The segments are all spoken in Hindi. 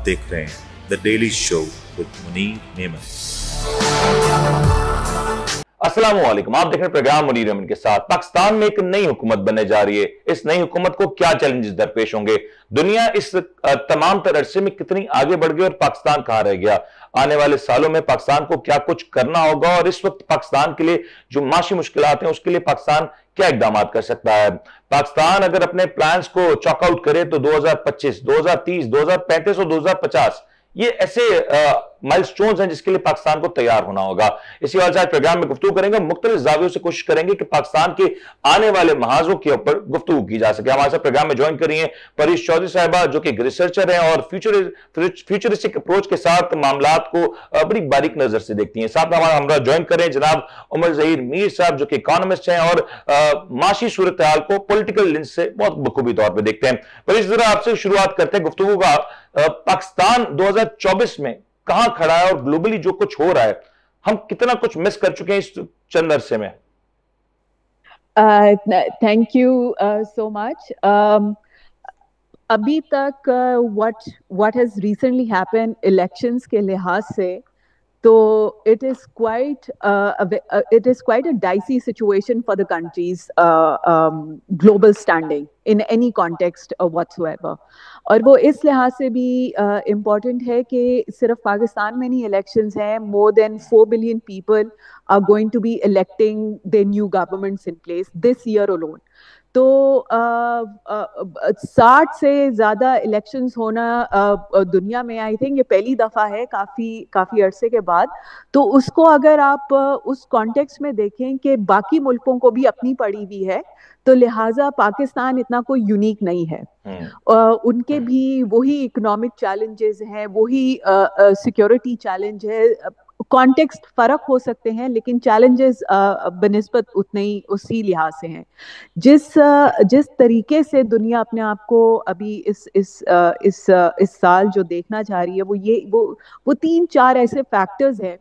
देख रहे हैं the Daily Show with Munir Memon. अस्सलाम वालेकुम, आप देख रहे हैं प्रोग्राम मुनीर मेमन के साथ। पाकिस्तान में एक नई हुकूमत बनने जा रही है। इस नई हुकूमत को क्या चैलेंजेस दरपेश होंगे? दुनिया इस तमाम तरह अरसे में कितनी आगे बढ़ गई और पाकिस्तान कहां रह गया? आने वाले सालों में पाकिस्तान को क्या कुछ करना होगा और इस वक्त पाकिस्तान के लिए जो माशी मुश्किलात हैं उसके लिए पाकिस्तान क्या इकदाम कर सकता है? पाकिस्तान अगर अपने प्लान्स को चॉकआउट करे तो 2025, 2030, 2035 और 2050 ये ऐसे माइलस्टोन्स हैं जिसके लिए पाकिस्तान को तैयार होना होगा। इसी वजह से आज प्रोग्राम में गुफ्तगू करेंगे, मुख्तलिफ जावियों से कोशिश करेंगे कि पाकिस्तान के आने वाले महाजों के ऊपर गुफ्तगू की जा सके। हमारे साथ प्रोग्राम में ज्वाइन करिए परीश चौधरी साहिबा, जो कि रिसर्चर हैं और फ्यूचरिस्टिक अप्रोच के साथ मामलात को बड़ी बारीक नजर से देखती हैं। साथ में हमारा ज्वाइन करें जनाब उमर ज़हीर मीर साहब, जो कि इकोनॉमिस्ट हैं और माशी सूरत हाल को पॉलिटिकल लेंस से बहुत बखूबी तौर पर देखते हैं। परीश, जरा आपसे शुरुआत करते हैं गुफ्तगू का। पाकिस्तान 2024 में कहां खड़ा है और ग्लोबली जो कुछ हो रहा है हम कितना कुछ मिस कर चुके हैं इस चंद अरसे में? Thank you so much. अभी तक what has recently happened elections के लिहाज से तो it is quite a dicey situation for the country's global standing in any context whatsoever. और वो इस लिहाज से भी इम्पॉर्टेंट है कि सिर्फ पाकिस्तान में नहीं इलेक्शंस हैं, more than 4 billion people are going to be electing their new governments in place this year alone. तो 60 से ज़्यादा इलेक्शंस होना दुनिया में आई थिंक ये पहली दफ़ा है काफ़ी अरसे के बाद। तो उसको अगर आप उस कॉन्टेक्स्ट में देखें कि बाकी मुल्कों को भी अपनी पड़ी हुई है, तो लिहाजा पाकिस्तान इतना कोई यूनिक नहीं है। उनके भी वही इकोनॉमिक चैलेंजेस हैं, वही सिक्योरिटी चैलेंज है। कॉन्टेक्स्ट फर्क हो सकते हैं लेकिन चैलेंजेस बनिस्बत उतने ही उसी लिहाज से हैं। जिस तरीके से दुनिया अपने आप को अभी इस साल जो देखना चाह रही है वो 3-4 ऐसे फैक्टर्स हैं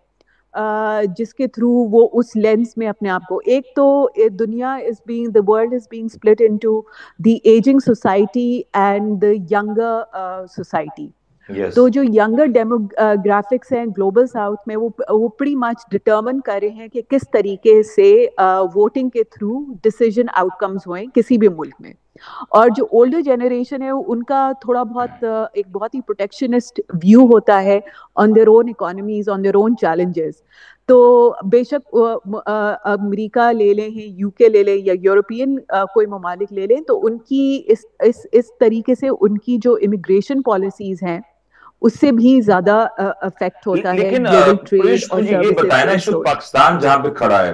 जिसके थ्रू वो उस लेंस में अपने आप को, एक तो दुनिया the world is being split into the ageing society and the younger society. Yes. तो जो यंगर डेमोग्राफिक्स हैं ग्लोबल साउथ में वो प्री मच डिटर्मिन कर रहे हैं कि किस तरीके से वोटिंग के थ्रू डिसीजन आउटकम्स हुए किसी भी मुल्क में। और जो ओल्डर जनरेशन है उनका थोड़ा बहुत एक बहुत ही प्रोटेक्शनिस्ट व्यू होता है on their own economies, on their own challenges. तो बेशक अमेरिका ले लें, यूके ले लें या यूरोपियन कोई ममालिक ले लें, तो उनकी इस तरीके से उनकी जो इमिग्रेशन पॉलिसीज हैं उससे भी ज्यादा अफेक्ट होता है ग्लोबल ट्रेड और ये बताया ना, इस पाकिस्तान जहां पे खड़ा है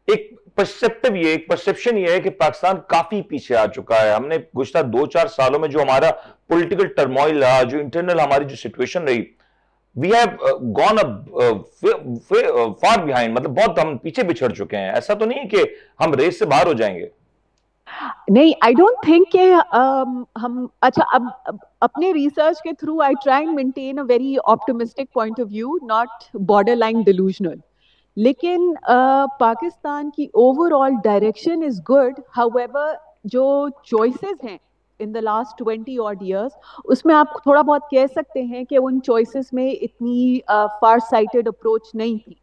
एक परसेप्शन ये है कि पाकिस्तान काफी पीछे आ चुका है। हमने गुज़श्ता 2-4 सालों में जो हमारा पॉलिटिकल टर्मोइल रहा, जो इंटरनल हमारी जो सिचुएशन रही, we have gone far behind, मतलब बहुत हम पीछे बिछड़ चुके हैं। ऐसा तो नहीं है कि हम रेस से बाहर हो जाएंगे? नहीं, आई डोंट थिंक कि हम अच्छा अब अपने रिसर्च के through I try and maintain a very optimistic point of view, not borderline delusional. लेकिन पाकिस्तान की overall direction is good. However जो चॉइसेस हैं in the last 20 odd years उसमें आप थोड़ा बहुत कह सकते हैं कि उन चॉइसेस में इतनी फार साइटेड अप्रोच नहीं थी।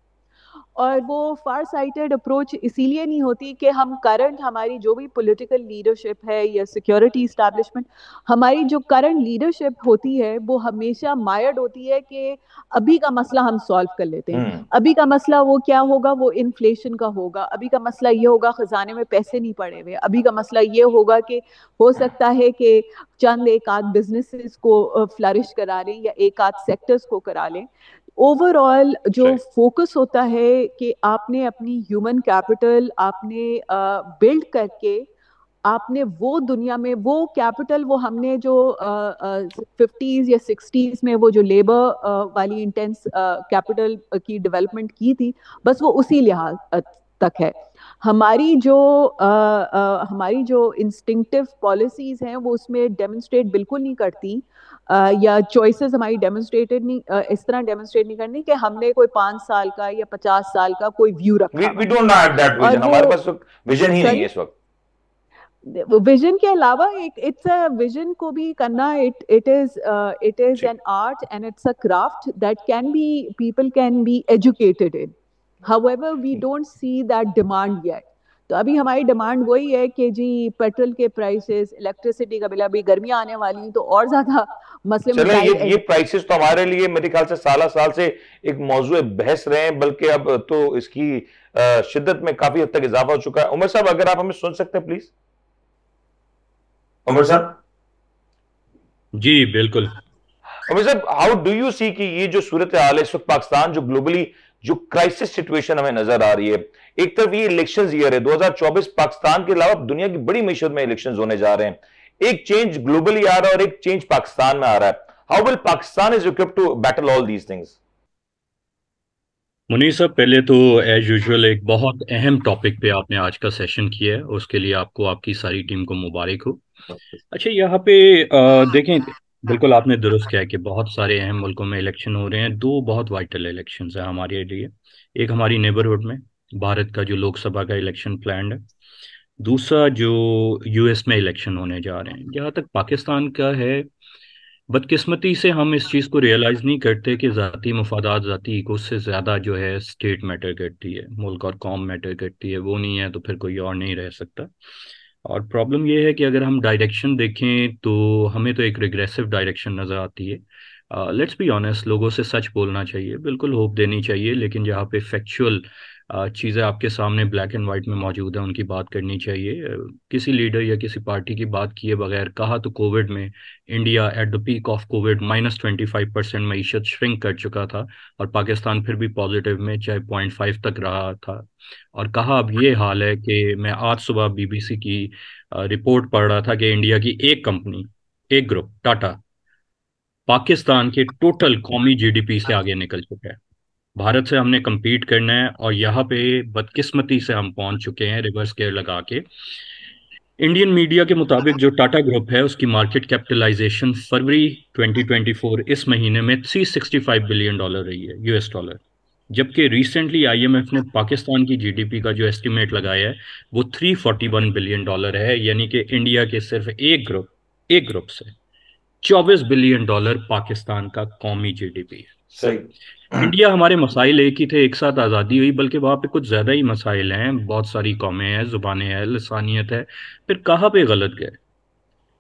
और वो फार साइटेड अप्रोच इसीलिए नहीं होती कि हम करंट हमारी जो भी पॉलिटिकल लीडरशिप है या सिक्योरिटी इस्टेब्लिशमेंट, हमारी जो करंट लीडरशिप होती है वो हमेशा मायर्ड होती है कि अभी का मसला हम सॉल्व कर लेते हैं। अभी का मसला वो क्या होगा, वो इन्फ्लेशन का होगा। अभी का मसला ये होगा खजाने में पैसे नहीं पड़े हुए। अभी का मसला ये होगा कि हो सकता है कि चंद एक आध बिजनेसेस को फ्लरिश करा लें या एक आध सेक्टर्स को करा लें। ओवरऑल जो फोकस होता है कि आपने अपनी ह्यूमन कैपिटल आपने बिल्ड करके आपने वो दुनिया में वो कैपिटल, वो हमने जो 50s या 60s में वो जो लेबर वाली इंटेंस कैपिटल की डेवलपमेंट की थी, बस वो उसी लिहाज तक है। हमारी जो इंस्टिंक्टिव पॉलिसीज हैं वो उसमें डेमोन्स्ट्रेट बिल्कुल नहीं करती, या चॉइसेस हमारी डेमोन्स्ट्रेटेड नहीं, इस तरह डेमोन्स्ट्रेट नहीं करनी कि हमने कोई 5 साल का या 50 साल का कोई व्यू रखा। We don't have that vision. हमारे पास विजन ही नहीं है इस वक्त। विजन के अलावा एक इट्स अ विजन को भी करना, इट इज जी। An art and it's a craft that can be, people can be educated in. However we don't see that demand yet. तो अभी हमारी डिमांड वही है कि जी पेट्रोल के प्राइसेस, इलेक्ट्रिसिटी का बिल, अभी गर्मियां आने वाली हैं तो और ज्यादा मसले चलें, मसाइल. ये प्राइसेस तो हमारे लिए मेरे ख्याल से साल साल से एक मौजूद बहस रहे हैं, बल्कि अब तो इसकी शिद्दत में काफी हद तक इजाफा हो चुका है. उमर साहब, अगर आप हमें सुन सकते हैं प्लीज. उमर साहब. जी बिल्कुल. उमर साहब, हाउ डू यू सी कि ये जो सूरत हाल है इस वक्त पाकिस्तान, जो ग्लोबली जो क्राइसिस सिचुएशन हमें नजर आ रही है, एक तरफ ये इलेक्शंस ईयर है 2024, पाकिस्तान के अलावा दुनिया की बड़ी मीशत में इलेक्शंस होने जा रहे हैं, एक चेंज ग्लोबली आ रहा है और एक चेंज पाकिस्तान में आ रहा है. How will Pakistan is equipped to battle all these things? Munir साहब, पहले तो एज यूजुअल एक बहुत अहम टॉपिक पे आपने आज का सेशन किया है, उसके लिए आपको, आपकी सारी टीम को मुबारक हो. अच्छा, यहाँ पे देखें, बिल्कुल आपने दुरुस्त किया है कि बहुत सारे अहम मुल्कों में इलेक्शन हो रहे हैं. दो बहुत वाइटल इलेक्शंस हैं हमारे लिए. एक हमारी नेबरहुड में भारत का जो लोकसभा का इलेक्शन प्लान है, दूसरा जो यूएस में इलेक्शन होने जा रहे हैं. जहाँ तक पाकिस्तान का है, बदकिस्मती से हम इस चीज़ को रियलाइज़ नहीं करते कि ज़ाती मफादात, ज़ाती ईगो से ज़्यादा जो है स्टेट मैटर करती है, मुल्क और कौम मैटर करती है. वो नहीं है तो फिर कोई और नहीं रह सकता. और प्रॉब्लम ये है कि अगर हम डायरेक्शन देखें तो हमें तो एक रिग्रेसिव डायरेक्शन नज़र आती है. लेट्स बी ऑनेस्ट, लोगों से सच बोलना चाहिए, बिल्कुल होप देनी चाहिए, लेकिन जहाँ पे फैक्चुअल चीज़ें आपके सामने ब्लैक एंड वाइट में मौजूद है उनकी बात करनी चाहिए. किसी लीडर या किसी पार्टी की बात किए बगैर कहा तो कोविड में India at the peak of covid -25% मईशत श्रिंक कर चुका था और पाकिस्तान फिर भी पॉजिटिव में चाहे 0.5 तक रहा था. और कहा अब ये हाल है कि मैं आज सुबह बीबीसी की रिपोर्ट पढ़ रहा था कि इंडिया की एक कंपनी, एक ग्रुप टाटा, पाकिस्तान के टोटल कौमी जीडीपी से आगे निकल चुका है. भारत से हमने compete करना है और यहाँ पे बदकिस्मती से हम पहुंच चुके हैं रिवर्स गियर लगा के. इंडियन मीडिया के मुताबिक जो टाटा ग्रुप है उसकी मार्केट कैपिटलाइजेशन फरवरी 2024 इस महीने में $365 बिलियन रही है, यूएस डॉलर. जबकि रिसेंटली आईएमएफ ने पाकिस्तान की जीडीपी का जो एस्टिमेट लगाया है वो $341 बिलियन है. यानी कि इंडिया के सिर्फ एक ग्रुप से $24 बिलियन पाकिस्तान का कौमी जीडीपी है. सही. इंडिया, हमारे मसाइल एक ही थे, एक साथ आज़ादी हुई, बल्कि वहाँ पे कुछ ज़्यादा ही मसाइल हैं, बहुत सारी कौमें हैं, ज़ुबानें हैं, लसानियत है. फिर कहाँ पे गलत गए?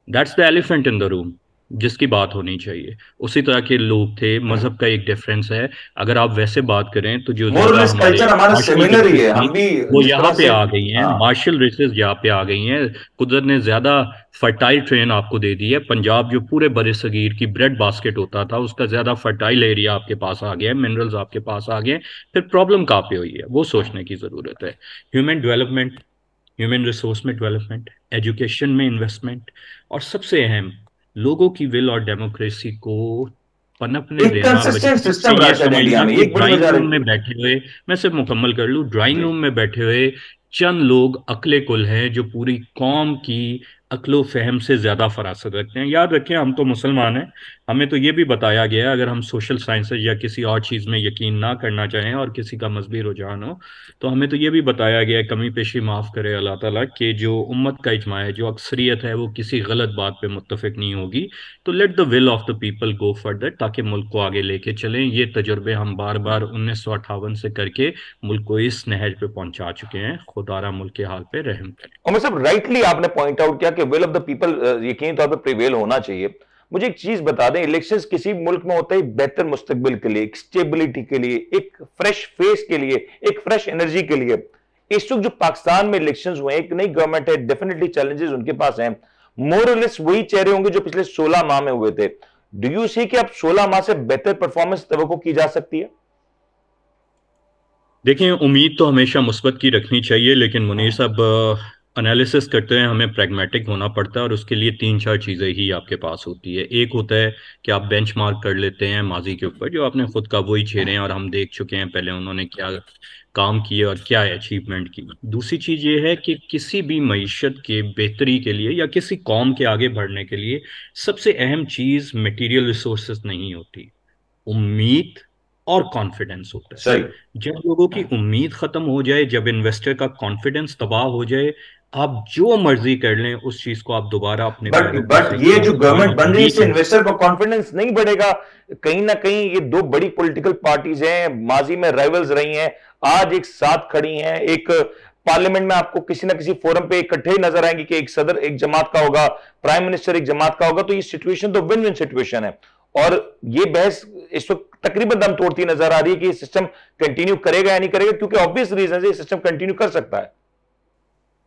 That's the elephant in the room जिसकी बात होनी चाहिए. उसी तरह के लोग थे, मजहब का एक डिफरेंस है. अगर आप वैसे बात करें तो जो ज्यादा हमारे कल्चर हमारा मार्शल सिमिलर ही है, रेसेस हम भी थी वो जिस यहाँ तरह पे से. आ गई हैं. हाँ. मार्शल रेसेस यहाँ पे आ गई हैं. कुदरत ने ज्यादा फर्टाइल ट्रेन आपको दे दी है. पंजाब जो पूरे बड़े सगीर की ब्रेड बास्केट होता था, उसका ज्यादा फर्टाइल एरिया आपके पास आ गया है, मिनरल्स आपके पास आ गए. फिर प्रॉब्लम कहाँ पे हुई है वो सोचने की जरूरत है. ह्यूमन डेवलपमेंट, ह्यूमन रिसोर्स में डेवलपमेंट, एजुकेशन में इन्वेस्टमेंट, और सबसे अहम लोगों की विल और डेमोक्रेसी को पनपने एक देना. कंसिस्टेंट बजाय सिस्टम ये रहता है इंडिया समझना में, कि एक बड़ी ड्राइंग वजह रूम रहती में है. बैठे हुए, मैं सिर्फ मुकम्मल कर लूँ, ड्राइंग जी. रूम में बैठे हुए चंद लोग अकले कुल हैं जो पूरी कौम की अक्लो फहम से ज्यादा फरासत रखते हैं. याद रखें, हम तो मुसलमान हैं, हमें तो ये भी बताया गया है अगर हम सोशल साइंसेज या किसी और चीज में यकीन ना करना चाहें और किसी का मजहबी रुझान हो, तो हमें तो ये भी बताया गया है, कमी पेशी माफ करे अल्लाह ताला, कि जो उम्मत का इजमा है, जो अक्सरियत है, वो किसी गलत बात पे मुत्तफिक नहीं होगी. तो let the will of the people go further, ताकि मुल्क को आगे लेके चलें. ये तजुर्बे हम बार बार 1958 से करके मुल्क को इस नहज पे पहुंचा चुके हैं. खुदारा मुल्क के हाल पे रहम करें. उमर साहब, राइटली आपने पॉइंट आउट किया कि विल ऑफ द पीपल यकीनी तौर पे प्रिवेल होना चाहिए. मुझे एक चीज बता दें, इलेक्शंस किसी मुल्क में होता है बेहतर मुस्तकबिल के लिए, एक स्टेबिलिटी के लिए, एक फ्रेश फेस के लिए, एक फ्रेश एनर्जी के लिए. इस वक्त जो पाकिस्तान में इलेक्शंस हुए, एक नई गवर्नमेंट है, डेफिनेटली चैलेंजेस उनके पास हैं, मोर और लेस वही चेहरे होंगे जो पिछले 16 माह में हुए थे. डू यू सी कि अब 16 माह से बेहतर परफॉर्मेंस तवक्को की जा सकती है? देखिए, उम्मीद तो हमेशा मुस्बत की रखनी चाहिए, लेकिन मुनीर साहब, एनालिसिस करते हैं हमें प्रैग्मेटिक होना पड़ता है और उसके लिए 3-4 चीज़ें ही आपके पास होती है. एक होता है कि आप बेंचमार्क कर लेते हैं माजी के ऊपर, जो आपने खुद का वही छेड़े हैं और हम देख चुके हैं पहले उन्होंने क्या काम किए और क्या अचीवमेंट की. दूसरी चीज़ ये है कि किसी भी मईशत के बेहतरी के लिए या किसी कौम के आगे बढ़ने के लिए सबसे अहम चीज़ मटीरियल रिसोर्सेज नहीं होती, उम्मीद और कॉन्फिडेंस होता है. सही. जब लोगों की उम्मीद खत्म हो जाए, जब इन्वेस्टर का कॉन्फिडेंस तबाह हो जाए, आप जो मर्जी कर लें उस चीज को आप दोबारा अपने पैरों पे बट ये जो गवर्नमेंट बन रही है इससे नहीं इन्वेस्टर का कॉन्फिडेंस नहीं बढ़ेगा। कहीं ना कहीं ये दो बड़ी पॉलिटिकल पार्टीज हैं, माजी में राइवल्स रही हैं, आज एक साथ खड़ी हैं। एक पार्लियामेंट में आपको किसी ना किसी फोरम पे इकट्ठे ही नजर आएंगे कि एक सदर एक जमात का होगा, प्राइम मिनिस्टर एक जमात का होगा। तो ये सिचुएशन तो विन विन सिचुएशन है। और ये बहस इस वक्त तकरीबन दम तोड़ती नजर आ रही है कि ये सिस्टम कंटिन्यू करेगा या नहीं करेगा, क्योंकि ऑब्वियस रीजन से ये सिस्टम कंटिन्यू कर सकता है।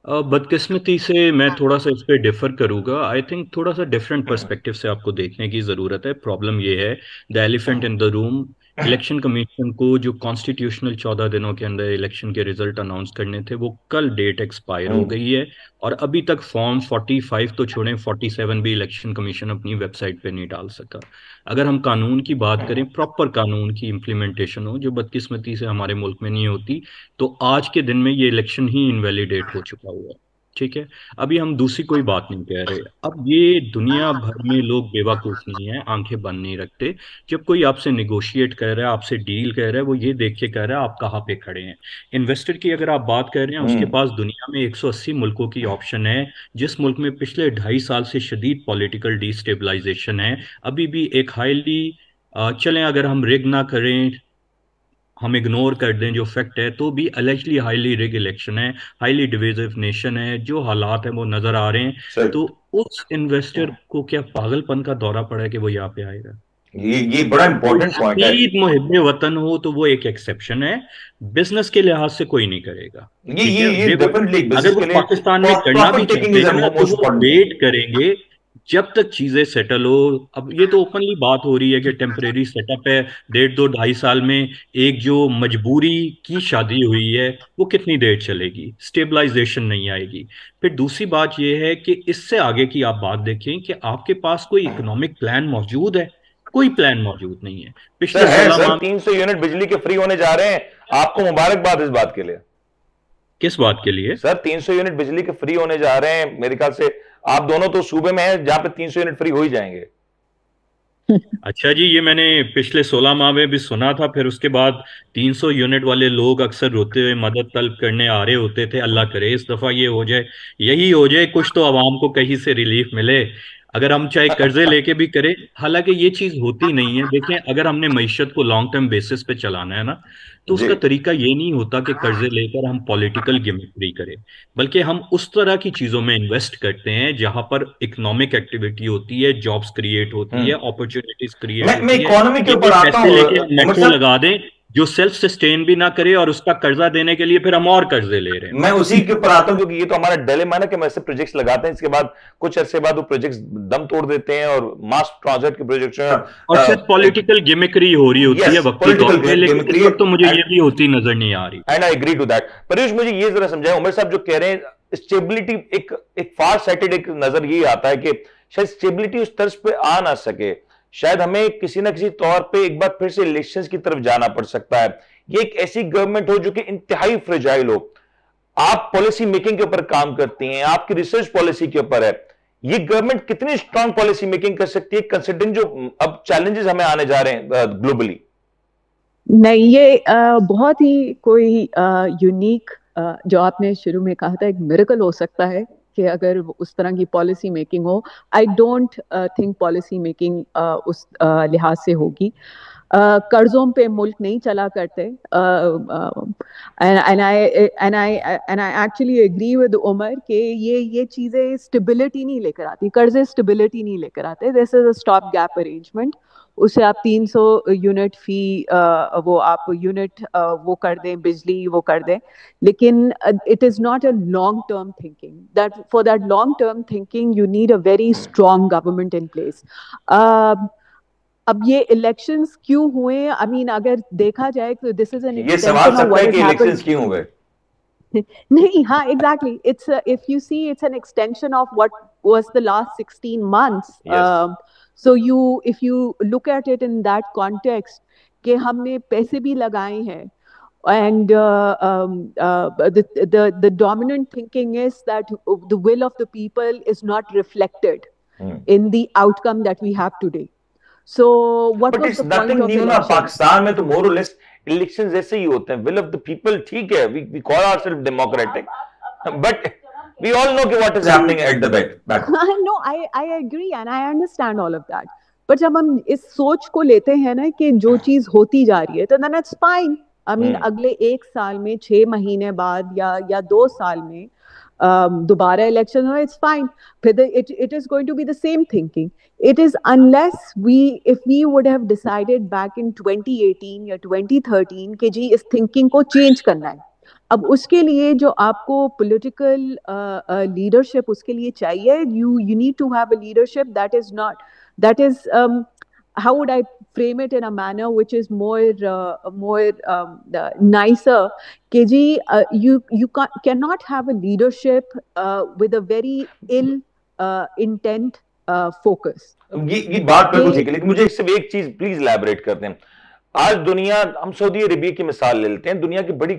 बदकिस्मती से मैं थोड़ा सा इस पे डिफर करूंगा। आई थिंक थोड़ा सा डिफरेंट पर्सपेक्टिव से आपको देखने की जरूरत है। प्रॉब्लम ये है, the elephant in the room, election commission को जो कॉन्स्टिट्यूशनल 14 दिनों के अंदर इलेक्शन के रिजल्ट अनाउंस करने थे, वो कल डेट एक्सपायर हो गई है। और अभी तक फॉर्म 45 तो छोड़ें, 47 भी इलेक्शन कमीशन अपनी वेबसाइट पे नहीं डाल सका। अगर हम कानून की बात करें, प्रॉपर कानून की इम्प्लीमेंटेशन हो, जो बदकिस्मती से हमारे मुल्क में नहीं होती, तो आज के दिन में ये इलेक्शन ही इनवैलिडेट हो चुका हुआ है। ठीक है, अभी हम दूसरी कोई बात नहीं कह रहे। अब ये दुनिया भर में लोग बेवकूफ नहीं है, आंखें बंद नहीं रखते। जब कोई आपसे निगोशिएट कर रहा है, आपसे डील कर रहा है, वो ये देख के कर रहा है आप कहाँ पे खड़े हैं। इन्वेस्टर की अगर आप बात कर रहे हैं, उसके पास दुनिया में 180 मुल्कों की ऑप्शन है। जिस मुल्क में पिछले 2.5 साल से शदीद पॉलिटिकल डिस्टेबलाइजेशन है, अभी भी एक हाईली चलें अगर हम रिग ना करें, हम इग्नोर कर दें जो फैक्ट है, तो भी अलेजली हाईली रिग इलेक्शन है, हाईली डिविजिव नेशन है, जो हालात हैं वो नजर आ रहे हैं। तो उस इन्वेस्टर को क्या पागलपन का दौरा पड़ा है कि वो यहाँ पे आएगा? ये बड़ा इंपॉर्टेंट पॉइंट है। मुहिब्बे वतन हो तो वो एक एक्सेप्शन है, बिजनेस के लिहाज से कोई नहीं करेगा। ये डेफिनेटली अगर वो पाकिस्तान में करना भी चाहते हैं तो वो वेट करेंगे जब तक चीजें सेटल हो। अब ये तो ओपनली बात हो रही है कि टेम्परेरी सेटअप है, 1.5-2-2.5 साल में एक जो मजबूरी की शादी हुई है वो कितनी देर चलेगी, स्टेबलाइजेशन नहीं आएगी। फिर दूसरी बात यह है कि इससे आगे की आप बात देखें कि आपके पास कोई इकोनॉमिक प्लान मौजूद है? कोई प्लान मौजूद नहीं है। पिछले 16 माह 300 यूनिट बिजली के फ्री होने जा रहे हैं, आपको मुबारकबाद इस बात के लिए। किस बात के लिए सर? 300 यूनिट बिजली के फ्री होने जा रहे हैं। मेरे ख्याल से आप दोनों तो सूबे में हैं जहां पे 300 यूनिट फ्री हो ही जाएंगे। अच्छा जी, ये मैंने पिछले 16 माह में भी सुना था। फिर उसके बाद 300 यूनिट वाले लोग अक्सर रोते हुए मदद तलब करने आ रहे होते थे। अल्लाह करे इस दफा ये हो जाए, यही हो जाए, कुछ तो आवाम को कहीं से रिलीफ मिले। अगर हम चाहे कर्जे लेके भी करें, हालांकि ये चीज होती नहीं है। देखें, अगर हमने मईशत को लॉन्ग टर्म बेसिस पे चलाना है ना, तो उसका तरीका ये नहीं होता कि कर्जे लेकर हम पॉलिटिकल गिमिक्री करें, बल्कि हम उस तरह की चीजों में इन्वेस्ट करते हैं जहां पर इकोनॉमिक एक्टिविटी होती है, जॉब्स क्रिएट होती है, अपॉर्चुनिटीज क्रिएट होती है। इकोनॉमी के ऊपर आता पैसे लेके हम मेट्रो लगा दें जो सेल्फ सस्टेन भी ना करे, और उसका कर्जा देने के लिए फिर हम और कर्जे ले रहे हैं। मैं उसी के ऊपर आता हूं, क्योंकि ये तो हमारा डिलेमा है ना कि हम ऐसे प्रोजेक्ट्स लगाते हैं, इसके बाद कुछ अरसे बाद वो प्रोजेक्ट्स दम तोड़ देते हैं और मास ट्रांजिट के प्रोजेक्ट्स और सिर्फ पॉलिटिकल गिमिक्री हो रही होती है वक्ती तौर पे, लेकिन इस वक्त तो मुझे ये भी होती नजर नहीं आ रही। And I agree to that. Paresh, मुझे ये जरा समझाएं, उमर साहब जो कह रहे हैं स्टेबिलिटी, एक फार साइटेड एक नजर ये आता है कि शायद स्टेबिलिटी उस तर्ज पे आ ना सके, शायद हमें किसी ना किसी तौर पे एक बार फिर से इलेक्शंस की तरफ जाना पड़ सकता है। ये एक ऐसी गवर्नमेंट हो जो कि इंतहाई फ्रेजाइल हो। आप पॉलिसी मेकिंग के ऊपर काम करती हैं, आपकी रिसर्च पॉलिसी के ऊपर है। ये गवर्नमेंट कितनी स्ट्रांग पॉलिसी मेकिंग कर सकती है कंसिडरिंग जो अब चैलेंजेस हमें आने जा रहे हैं ग्लोबली? नहीं, ये बहुत ही कोई यूनिक, जो आपने शुरू में कहा था, एक मिरेकल हो सकता है कि अगर उस तरह की पॉलिसी मेकिंग हो। I don't think policy making उस लिहाज से होगी। कर्जों पे मुल्क नहीं चला करते। And I actually agree with Umar कि ये चीजें स्टेबिलिटी नहीं लेकर आती, कर्जे स्टेबिलिटी नहीं लेकर आते। This is a stop gap arrangement. उसे आप 300 यूनिट फी वो आप यूनिट वो कर दें, बिजली वो कर दें, लेकिन it is not a long term thinking. That for that long term thinking you need a very strong government in place. अब ये इलेक्शंस क्यों हुए? आई मीन, अगर देखा जाए तो this is an extension of what has happened. क्यों हुए? नहीं, हाँ, exactly. It's if you see, it's an extension of what was the last 16 months. Yes. So if you look at it in that context, कि हमने पैसे भी लगाए हैं, and the dominant thinking is that the will of the people is not reflected in the outcome that we have today. So what but was it's the point nothing of new the ना, election? पाकिस्तान में तो more or less इलेक्शंस ऐसे ही होते हैं। विल ऑफ द पीपल, ठीक है, we call ourselves democratic, but We all know what is happening at the back. No, I agree and I understand all of that. But जब हम इस सोच को लेते हैं ना कि जो चीज होती जा रही है, तो then it's fine. I mean, अगले 1 साल में, 6 महीने बाद या 2 साल में दोबारा इलेक्शन हो, it's fine. फिर it is going to be the same thinking. It is unless if we would have decided back in 2018 या 2013 कि जी इस thinking को change करना है. अब उसके लिए जो आपको political leadership उसके लिए चाहिए, you need to have a leadership that is how would I frame it in a manner which is more nicer कि जी you cannot have a leadership with a very ill intent focus. ये बात बिल्कुल ठीक है, लेकिन मुझे इससे एक चीज प्लीज इलैबोरेट करते हैं. आज दुनिया, हम सऊदी अरेबिया की मिसाल ले लेते हैं, दुनिया की बड़ी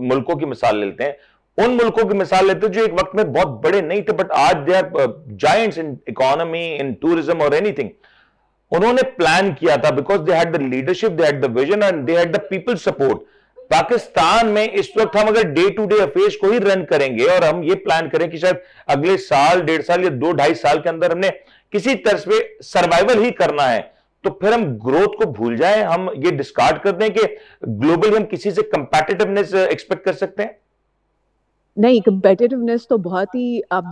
मुल्कों की मिसाल ले लेते हैं, उन मुल्कों की मिसाल लेते हैं जो एक वक्त में बहुत बड़े नहीं थे, बट आज they are giants in economy, in tourism और एनीथिंग. उन्होंने प्लान किया था because they had the leadership, they had the vision and they had the people support. Pakistan में इस वक्त हम अगर डे टू डे अफेयर्स को ही रन करेंगे और हम ये प्लान करें कि शायद अगले साल, 1.5 साल या 2-2.5 साल के अंदर हमने किसी तरह पे सर्वाइवल ही करना है, तो फिर हम ग्रोथ को भूल जाएं, हम ये डिस्कार्ड कर दें कि ग्लोबली हम किसी से कंपेटिटिवनेस एक्सपेक्ट कर सकते हैं. नहीं, कंपेटिटिवनेस तो बहुत ही अब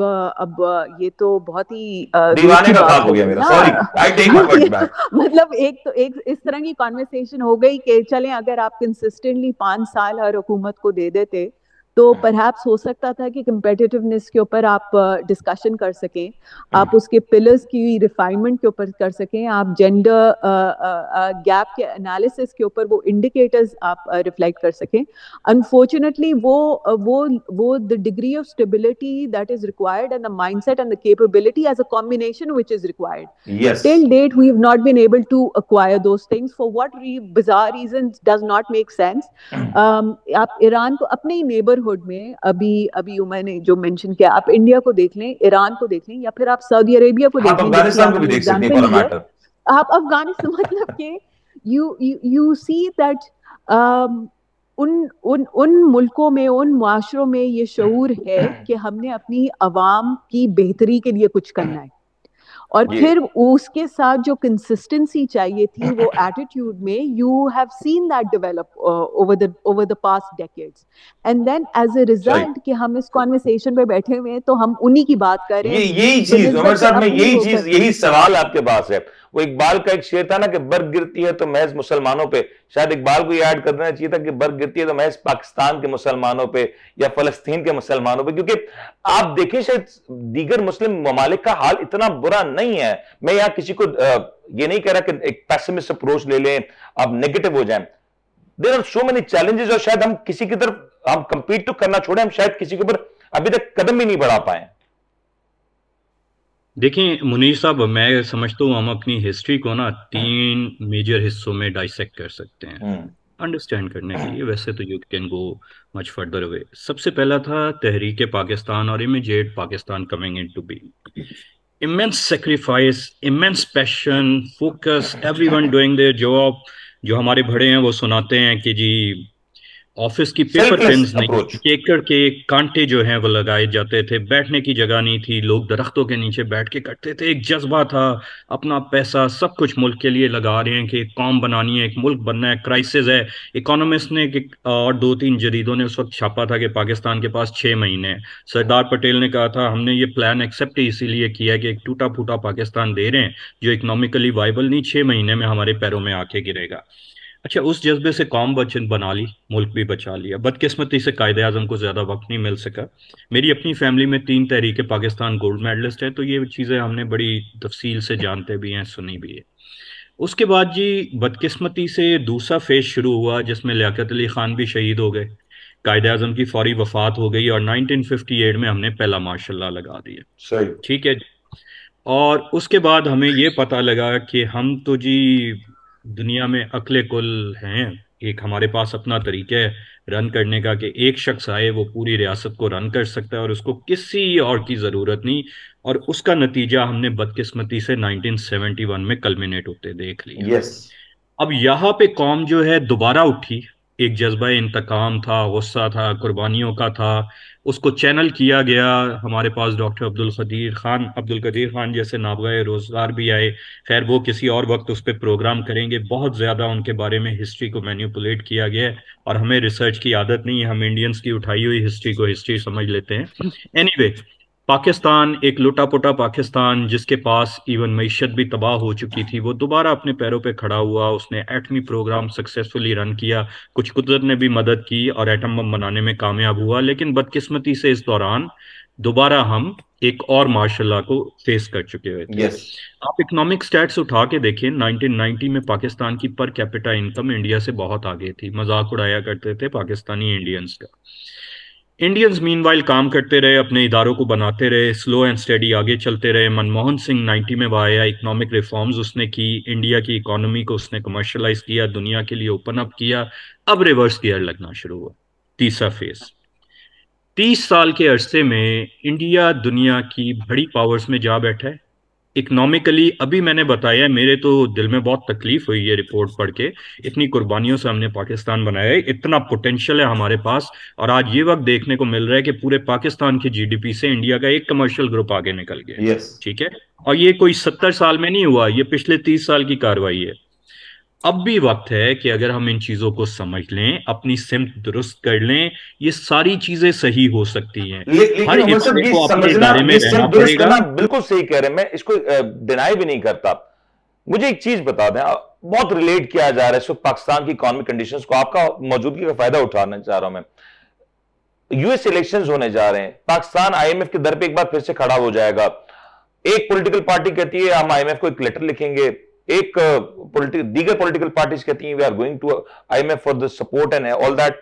ये तो बहुत ही दीवाने का ख्वाब हो गया मेरा, sorry I take my words back. मतलब एक इस तरह की कॉन्वर्सेशन हो गई कि चलें अगर आप कंसिस्टेंटली 5 साल हर हुकूमत को दे देते तो परहैप्स हो सकता था कि कंपेटिटिवनेस के ऊपर आप डिस्कशन कर सकें, आप उसके पिलर्स की रिफाइनमेंट के ऊपर कर सकें, आप जेंडर गैप के एनालिसिस के ऊपर वो इंडिकेटर्स आप रिफ्लेक्ट कर सकें. अनफॉर्चुनेटली वो the degree of stability that is required and the mindset and the capability as a combination which is required. Till date we have not been able to acquire those things for what bizarre reasons does not make sense. आप ईरान को अपने ही नेबर में अभी मैंने जो मेंशन किया, आप इंडिया को देख लें, ईरान को देख लें, या फिर आप सऊदी अरेबिया को देख लें, अफगानिस्तान को भी देख सकते हैं, मैटर आप अफगानिस्तान, मतलब कि you see that उन मुल्कों में, उन मुआशरों में ये शऊर है कि हमने अपनी अवाम की बेहतरी के लिए कुछ करना है, और फिर उसके साथ जो कंसिस्टेंसी चाहिए थी वो एटीट्यूड में, you have seen that develop over the past decades, and then as a result कि हम इस कॉन्वर्सेशन पे बैठे हुए हैं तो हम उन्हीं की बात कर रहे हैं. यही चीज उमर साहब में, यही सवाल आपके पास है. वो इकबाल का एक शेर था ना कि बर्फ गिरती है तो महज मुसलमानों पे, शायद इकबाल को याद कर देना चाहिए था कि बर्फ गिरती है तो महज पाकिस्तान के मुसलमानों पे या फलस्तीन के मुसलमानों पे, क्योंकि आप देखिए शायद दीगर मुस्लिम ममालिक का हाल इतना बुरा नहीं है. मैं यहाँ किसी को ये नहीं कह रहा कि एक पैसिमिस्ट अप्रोच ले लें, आप नेगेटिव हो जाएं. There are so many challenges, और शायद हम किसी की तरफ हम कंपीट तो करना छोड़े, हम शायद किसी के ऊपर अभी तक कदम भी नहीं बढ़ा पाए. देखिए मुनीर साहब, मैं समझता हूँ हम अपनी हिस्ट्री को ना 3 मेजर हिस्सों में डाइसेक्ट कर सकते हैं अंडरस्टैंड करने के लिए. वैसे तो you can go much further away. सबसे पहला था तहरीक पाकिस्तान और immediate Pakistan coming into being. Immense sacrifice, immense passion, focus, everyone doing their job. जो हमारे बड़े हैं वो सुनाते हैं कि जी ऑफिस की पेपर पेन्स नहीं, केकर के कांटे जो हैं वो लगाए जाते थे, बैठने की जगह नहीं थी, लोग दरख्तों के नीचे बैठ के करते थे. एक जज्बा था, अपना पैसा सब कुछ मुल्क के लिए लगा रहे हैं कि एक कौम बनानी है, एक मुल्क बनना है. क्राइसिस है. इकोनॉमिस्ट ने और 2-3 जरीदों ने उस वक्त छापा था कि पाकिस्तान के पास 6 महीने हैं. सरदार पटेल ने कहा था हमने ये प्लान एक्सेप्ट इसीलिए किया है कि एक टूटा फूटा पाकिस्तान दे रहे हैं जो इकोनॉमिकली वाइबल नहीं, 6 महीने में हमारे पैरों में आके गिरेगा. अच्छा, उस जज्बे से कौम बना ली, मुल्क भी बचा लिया. बदकिस्मती से कायदे आज़म को ज़्यादा वक्त नहीं मिल सका. मेरी अपनी फैमिली में 3 तहरीक पाकिस्तान गोल्ड मेडलिस्ट है, तो ये चीज़ें हमने बड़ी तफसील से जानते भी हैं, सुनी भी है. उसके बाद जी बदकिस्मती से दूसरा फेज शुरू हुआ जिसमें लियाकत अली खान भी शहीद हो गए, कायदे आज़म की फौरी वफात हो गई और 1958 में हमने पहला मार्शल लगा दिया. ठीक है. और उसके बाद हमें ये पता लगा कि हम तो जी दुनिया में अक्ले कुल हैं. एक हमारे पास अपना तरीका है रन करने का कि एक शख्स आए वो पूरी रियासत को रन कर सकता है और उसको किसी और की ज़रूरत नहीं. और उसका नतीजा हमने बदकिस्मती से 1971 में कल्मिनेट होते देख लिया. yes. अब यहाँ पे कौम जो है दोबारा उठी एक जज्बा इंतकाम था, गुस्सा था, कुर्बानियों का था, उसको चैनल किया गया। हमारे पास डॉक्टर अब्दुल कदीर खान जैसे नाबगा रोजगार भी आए। खैर वो किसी और वक्त उस पर प्रोग्राम करेंगे। बहुत ज्यादा उनके बारे में हिस्ट्री को मैनिपुलेट किया गया है, और हमें रिसर्च की आदत नहीं है। हम इंडियंस की उठाई हुई हिस्ट्री को हिस्ट्री समझ लेते हैं। एनीवे, पाकिस्तान एक लुटा-पुटा पाकिस्तान, जिसके पास इवन मईशत भी तबाह हो चुकी थी, वो दोबारा अपने पैरों पे खड़ा हुआ। उसने एटमी प्रोग्राम सक्सेसफुली रन किया। कुछ कुदरत ने भी मदद की और एटम बम बनाने में कामयाब हुआ। लेकिन बदकिस्मती से इस दौरान दोबारा हम एक और मार्शल लॉ को फेस कर चुके हुए थे। यस। आप इकोनॉमिक स्टैट्स उठा के देखिए, 1990 में पाकिस्तान की पर कैपिटा इनकम इंडिया से बहुत आगे थी। मजाक उड़ाया करते थे पाकिस्तानी इंडियंस का। इंडियंस मीनवाइल काम करते रहे, अपने इदारों को बनाते रहे, स्लो एंड स्टेडी आगे चलते रहे। मनमोहन सिंह 90 में वो आया, इकोनॉमिक रिफॉर्म्स उसने की, इंडिया की इकोनॉमी को उसने कमर्शलाइज किया, दुनिया के लिए ओपन अप किया। अब रिवर्स गियर लगना शुरू हुआ, तीसरा फेज। 30 साल के अरसे में इंडिया दुनिया की बड़ी पावर्स में जा बैठा है इकोनॉमिकली। अभी मैंने बताया, मेरे तो दिल में बहुत तकलीफ हुई ये रिपोर्ट पढ़ के। इतनी कुर्बानियों से हमने पाकिस्तान बनाया है, इतना पोटेंशियल है हमारे पास, और आज ये वक्त देखने को मिल रहा है कि पूरे पाकिस्तान की जीडीपी से इंडिया का एक कमर्शियल ग्रुप आगे निकल गया। यस। ठीक है, और ये कोई 70 साल में नहीं हुआ, ये पिछले 30 साल की कार्रवाई है। अब भी वक्त है कि अगर हम इन चीजों को समझ लें, अपनी सिमत दुरुस्त कर लें, ये सारी चीजें सही हो सकती हैं। लेकिन हर उमर साहब, इदारे ये को अपने समझना, इदारे में ये रहना सब दुरुस्त पड़ेगा। करना बिल्कुल सही कह रहे हैं, मैं इसको डिनाई भी नहीं करता। मुझे एक चीज बता दें, बहुत रिलेट किया जा रहा है इस वक्त पाकिस्तान की इकोनॉमिक कंडीशंस को, आपका मौजूदगी का फायदा उठाना चाह रहा हूं मैं। यूएस इलेक्शंस होने जा रहे हैं, पाकिस्तान आईएमएफ के दर पे एक बार फिर से खड़ा हो जाएगा। एक पॉलिटिकल पार्टी कहती है हम आईएमएफ को एक लेटर लिखेंगे, एक दीगर पॉलिटिकल पार्टीज कहती हैं we are going to IMF for the support and all that.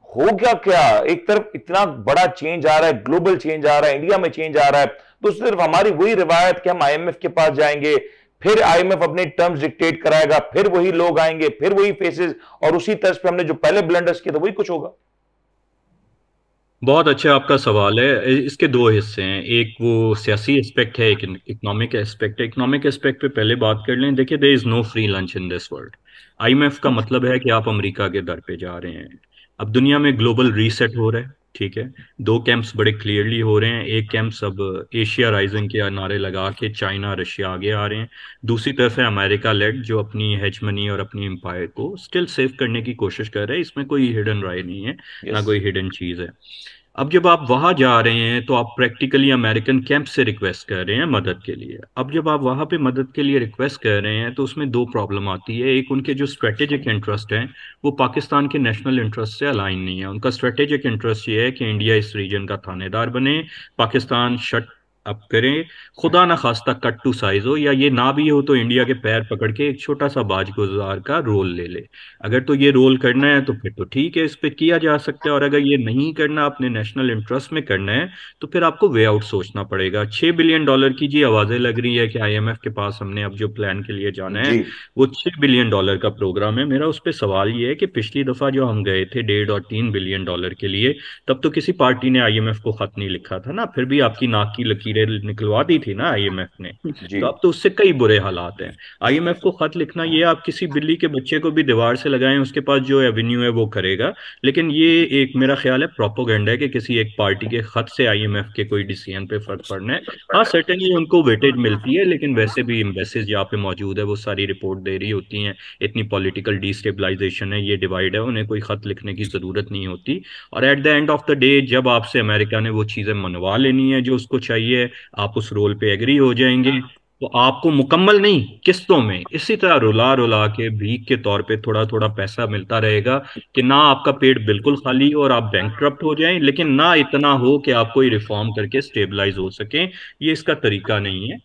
हो गया क्या? एक तरफ इतना बड़ा चेंज आ रहा है, ग्लोबल चेंज आ रहा है, इंडिया में चेंज आ रहा है, दूसरी तरफ हमारी वही रिवायत कि हम आईएमएफ के पास जाएंगे, फिर आईएमएफ अपने टर्म्स डिक्टेट कराएगा, फिर वही लोग आएंगे, फिर वही फेसेस, और उसी तर्ज पे हमने जो पहले ब्लंडर्स किए थे वही कुछ होगा। बहुत अच्छा आपका सवाल है। इसके दो हिस्से हैं, एक वो सियासी एस्पेक्ट है, एक इकोनॉमिक एस्पेक्ट है। इकोनॉमिक एस्पेक्ट पे पहले बात कर लें। देखिए, there is no free lunch in this world. IMF का मतलब है कि आप अमेरिका के दर पे जा रहे हैं। अब दुनिया में ग्लोबल रीसेट हो रहा है, ठीक है। दो कैंप्स बड़े क्लियरली हो रहे हैं। एक कैंप सब एशिया राइजिंग के नारे लगा के चाइना रशिया आगे आ रहे हैं। दूसरी तरफ है अमेरिका लेड, जो अपनी हेजमनी और अपनी एम्पायर को स्टिल सेव करने की कोशिश कर रहे हैं। इसमें कोई हिडन राय नहीं है, ना कोई हिडन चीज है। अब जब आप वहां जा रहे हैं तो आप प्रैक्टिकली अमेरिकन कैंप से रिक्वेस्ट कर रहे हैं मदद के लिए। अब जब आप वहां पे मदद के लिए रिक्वेस्ट कर रहे हैं तो उसमें दो प्रॉब्लम आती है। एक, उनके जो स्ट्रेटेजिक इंटरेस्ट हैं वो पाकिस्तान के नेशनल इंटरेस्ट से अलाइन नहीं है। उनका स्ट्रेटेजिक इंटरेस्ट ये है कि इंडिया इस रीजन का थानेदार बने, पाकिस्तान शट अप करें, खुदा ना खास्ता कट टू साइज हो, या ये ना भी हो तो इंडिया के पैर पकड़ के एक छोटा सा बाजगुजार का रोल ले ले। अगर तो ये रोल करना है तो फिर तो ठीक है, इस पे किया जा सकता है। और अगर ये नहीं करना, अपने नेशनल इंटरेस्ट में करना है, तो फिर आपको वे आउट सोचना पड़ेगा। $6 बिलियन की जी आवाजें लग रही है कि आईएमएफ के पास हमने अब जो प्लान के लिए जाना है जी। वो $6 बिलियन का प्रोग्राम है। मेरा उस पर सवाल ये है कि पिछली दफा जो हम गए थे 1.5 और $3 बिलियन के लिए, तब तो किसी पार्टी ने आईएमएफ को खत नहीं लिखा था ना, फिर भी आपकी नाक की लकीरें निकलवा दी थी ना आईएमएफ ने। जी। तो अब तो उससे कई बुरे हालात हैं। आईएमएफ को खत लिखना, ये आप किसी बिल्ली के बच्चे को भी दीवार से लगाएं, उसके पास जो एवेन्यू है वो करेगा। लेकिन ये एक मेरा ख्याल है प्रोपोगेंडा है कि किसी एक पार्टी के खत से आईएमएफ के कोई डिसीजन पे फर्क पड़ना है। हाँ, सर्टेनली उनको वेटेज मिलती है, लेकिन वैसे भी एम्बेसीज यहाँ पे मौजूद है, वो सारी रिपोर्ट दे रही होती हैं। इतनी पॉलिटिकल डिस्टेबलाइजेशन है, ये डिवाइड है, उन्हें कोई खत लिखने की जरूरत नहीं होती। और at the end of the day, जब आपसे अमेरिका ने वो चीजें मनवा लेनी है जो उसको चाहिए, आप उस रोल पे एग्री हो जाएंगे, तो आपको मुकम्मल नहीं, किस्तों में इसी तरह रुला रुला के भीख के तौर पे थोड़ा थोड़ा पैसा मिलता रहेगा, कि ना आपका पेट बिल्कुल खाली हो और आप बैंकक्रप्ट हो जाएं, लेकिन ना इतना हो कि आप कोई रिफॉर्म करके स्टेबलाइज हो सकें। ये इसका तरीका नहीं है।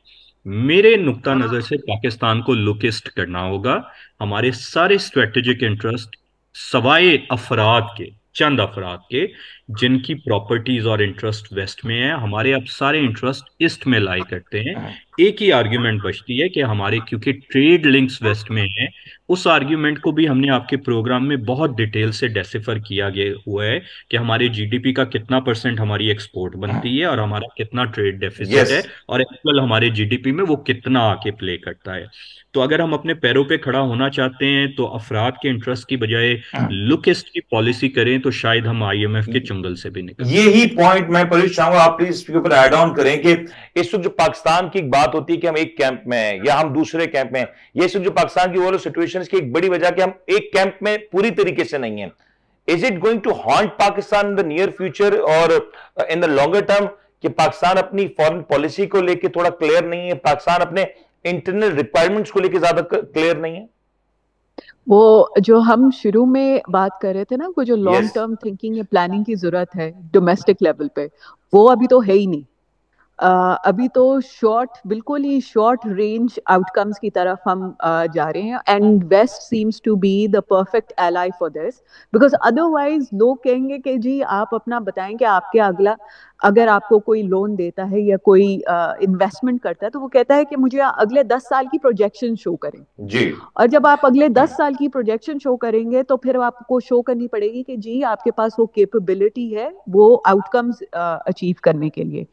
मेरे नुक्ता नजर से पाकिस्तान को लुकिस्ट करना होगा। हमारे सारे स्ट्रेटेजिक इंटरेस्ट, सवाए अफराद के, चंद अफराद के जिनकी प्रॉपर्टीज और इंटरेस्ट वेस्ट में है, हमारे अब सारे इंटरेस्ट ईस्ट में लाई करते हैं। एक ही आर्ग्यूमेंट बचती है कि हमारे क्योंकि ट्रेड लिंक्स वेस्ट में हैं, उस आर्ग्यूमेंट को भी हमने आपके प्रोग्राम में बहुत डिटेल से डेसिफर किया गया हुआ है कि हमारे जीडीपी का कितना % हमारी एक्सपोर्ट बनती है और हमारा कितना ट्रेड डेफिसिट है, और एक्चुअल हमारे जीडीपी में वो कितना आके प्ले करता है। तो अगर हम अपने पैरों पे खड़ा होना चाहते हैं तो अफराद के इंटरेस्ट की बजाय लुकिस्ट की पॉलिसी करें, तो शायद हम IMF के चंगल से भी निकल। यही पॉइंट मैं परेश चाहूंगा, आप प्लीज इसके ऊपर ऐड ऑन करें कि इस वक्त जो पाकिस्तान की एक बात होती है कि हम एक कैंप में हैं या हम दूसरे कैंप में हैं, ये इस वक्त जो पाकिस्तान की ओवरऑल सिचुएशन की एक बड़ी वजह कि हम एक कैंप में पूरी तरीके से नहीं है। Is it going to haunt Pakistan in the near future और इन द लॉन्गर टर्म कि पाकिस्तान अपनी फॉरेन पॉलिसी को लेकर थोड़ा क्लियर नहीं है, पाकिस्तान अपने इंटरनल रिक्वायरमेंट्स को लेकर ज्यादा क्लियर नहीं है? वो जो हम शुरू में बात कर रहे थे ना, वो जो लॉन्ग टर्म थिंकिंग या प्लानिंग की जरूरत है डोमेस्टिक लेवल पे, वो अभी तो है ही नहीं। अभी तो बिल्कुल ही शॉर्ट रेंज आउटकम्स की तरफ हम जा रहे हैं, and West seems to be the perfect ally for this, because otherwise लोग कहेंगे कि जी आप अपना बताएं कि आपके अगर आपको कोई लोन देता है या कोई इन्वेस्टमेंट करता है तो वो कहता है कि मुझे अगले 10 साल की प्रोजेक्शन शो करें जी। और जब आप अगले 10 साल की प्रोजेक्शन शो करेंगे तो फिर आपको शो करनी पड़ेगी कि जी आपके पास वो कैपेबिलिटी है वो आउटकम्स अचीव करने के लिए।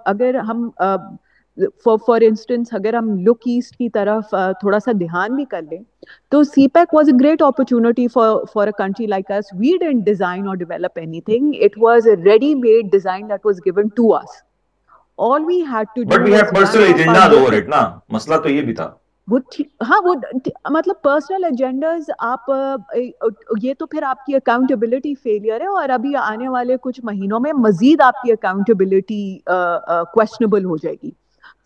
अगर हम फॉर इंस्टेंस अगर हम लुक ईस्ट की तरफ थोड़ा सा ध्यान भी कर लें तो CPEC was a great opportunity for a country like us. We didn't design or develop anything. It was a ready-made design that was given to us. All we had to do. But we have personal agendas over it, ना? मसला तो ये भी था। वो मतलब पर्सनल एजेंडाज आप ये तो फिर आपकी अकाउंटेबिलिटी फेलियर है, और अभी आने वाले कुछ महीनों में मजीद आपकी अकाउंटेबिलिटी क्वेश्चनेबल हो जाएगी।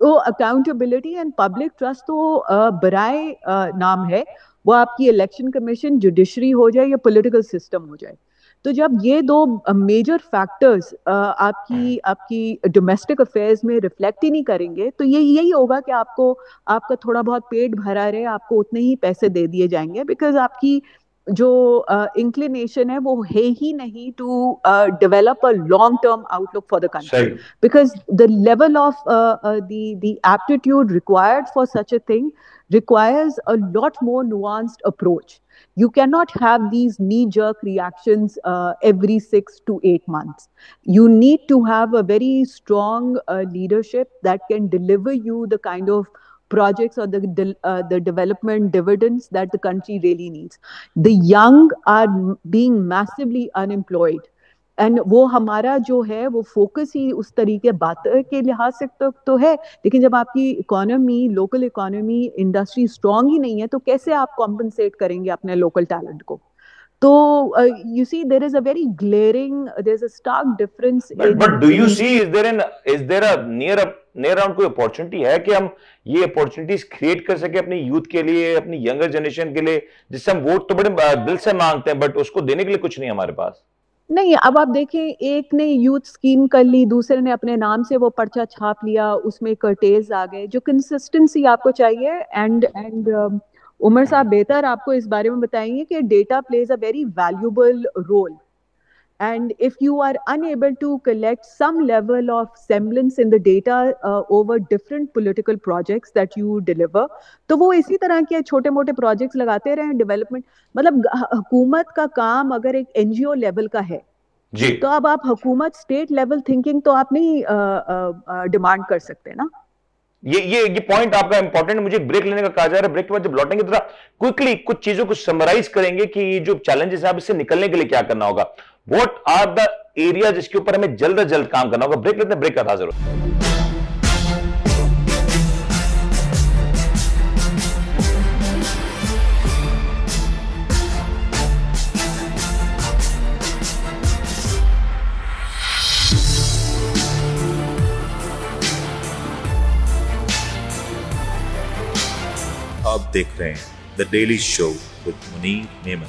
तो अकाउंटेबिलिटी एंड पब्लिक ट्रस्ट तो बराए नाम है, वो आपकी इलेक्शन कमीशन, जुडिशरी हो जाए या पॉलिटिकल सिस्टम हो जाए। तो जब ये दो मेजर फैक्टर्स आपकी डोमेस्टिक अफेयर्स में रिफ्लेक्ट ही नहीं करेंगे तो यही होगा कि आपका थोड़ा बहुत पेट भरा रहे, आपको उतने ही पैसे दे दिए जाएंगे, बिकॉज आपकी जो इंक्लिनेशन है वो है ही नहीं to develop a long term outlook for the country, because the level of the aptitude required for such a thing requires a lot more nuanced approach. You cannot have these knee-jerk reactions every 6 to 8 months. You need to have a very strong leadership that can deliver you the kind of projects or the development dividends that the country really needs. The young are being massively unemployed. And वो हमारा जो है वो फोकस ही उस तरीके बात के लिहाज से तो है, लेकिन जब आपकी economy, local economy, industry strong ही नहीं है तो कैसे आप कॉम्पनसेट करेंगे अपने लोकल टैलेंट को? तो you see there is a very glaring, there's a stark difference. But do you see is there a near around कोई अपॉर्चुनिटी है कि हम ये अपॉर्चुनिटीज क्रिएट कर सके अपनी यूथ के लिए, अपनी यंगर जनरेशन के लिए, जिससे हम वोट तो बड़े दिल से मांगते हैं बट उसको देने के लिए कुछ नहीं हमारे पास? नहीं, अब आप देखें, एक ने यूथ स्कीम कर ली, दूसरे ने अपने नाम से वो पर्चा छाप लिया, उसमें कर्टेल्स आ गए। जो कंसिस्टेंसी आपको चाहिए एंड उमर साहब बेहतर आपको इस बारे में बताएंगे कि data plays a very valuable role, and if you are unable to collect some level of semblance in the data over different political projects that you deliver, तो वो इसी तरह के छोटे मोटे प्रोजेक्ट्स लगाते रहे डेवलपमेंट। मतलब हुकूमत का काम अगर एक NGO लेवल का है जी, तो अब आप हुकूमत स्टेट लेवल थिंकिंग तो आप नहीं डिमांड कर सकते ना। ये पॉइंट आपका इंपॉर्टेंट है। मुझे ब्रेक लेने का कहा जा रहा है, ब्रेक के बाद जब लौटेंगे तो क्विकली कुछ चीजों को समराइज करेंगे कि जो चैलेंजेस है आप इससे निकलने के लिए क्या करना होगा, व्हाट आर द एरिया जिसके ऊपर हमें जल्द से जल्द काम करना होगा। ब्रेक लेते हैं, ब्रेक का हाजिर होता है। आप देख रहे हैं the Daily Show with Munir Memon.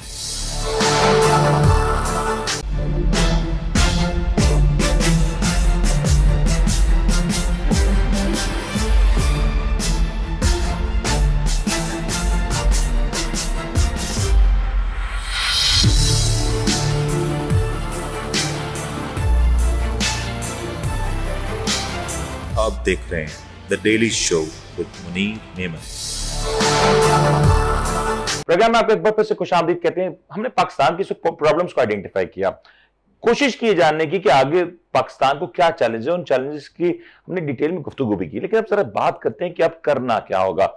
आप देख रहे हैं the Daily Show with Munir Memon. Programme में आपको एक बार फिर से खुशामदीद कहते हैं। हमने पाकिस्तान की प्रॉब्लम्स को आइडेंटिफाई किया, कोशिश की जानने की कि आगे पाकिस्तान को क्या चैलेंज है, उन चैलेंजेस की हमने डिटेल में गुफ्तगू भी की। लेकिन अब जरा बात करते हैं कि अब करना क्या होगा।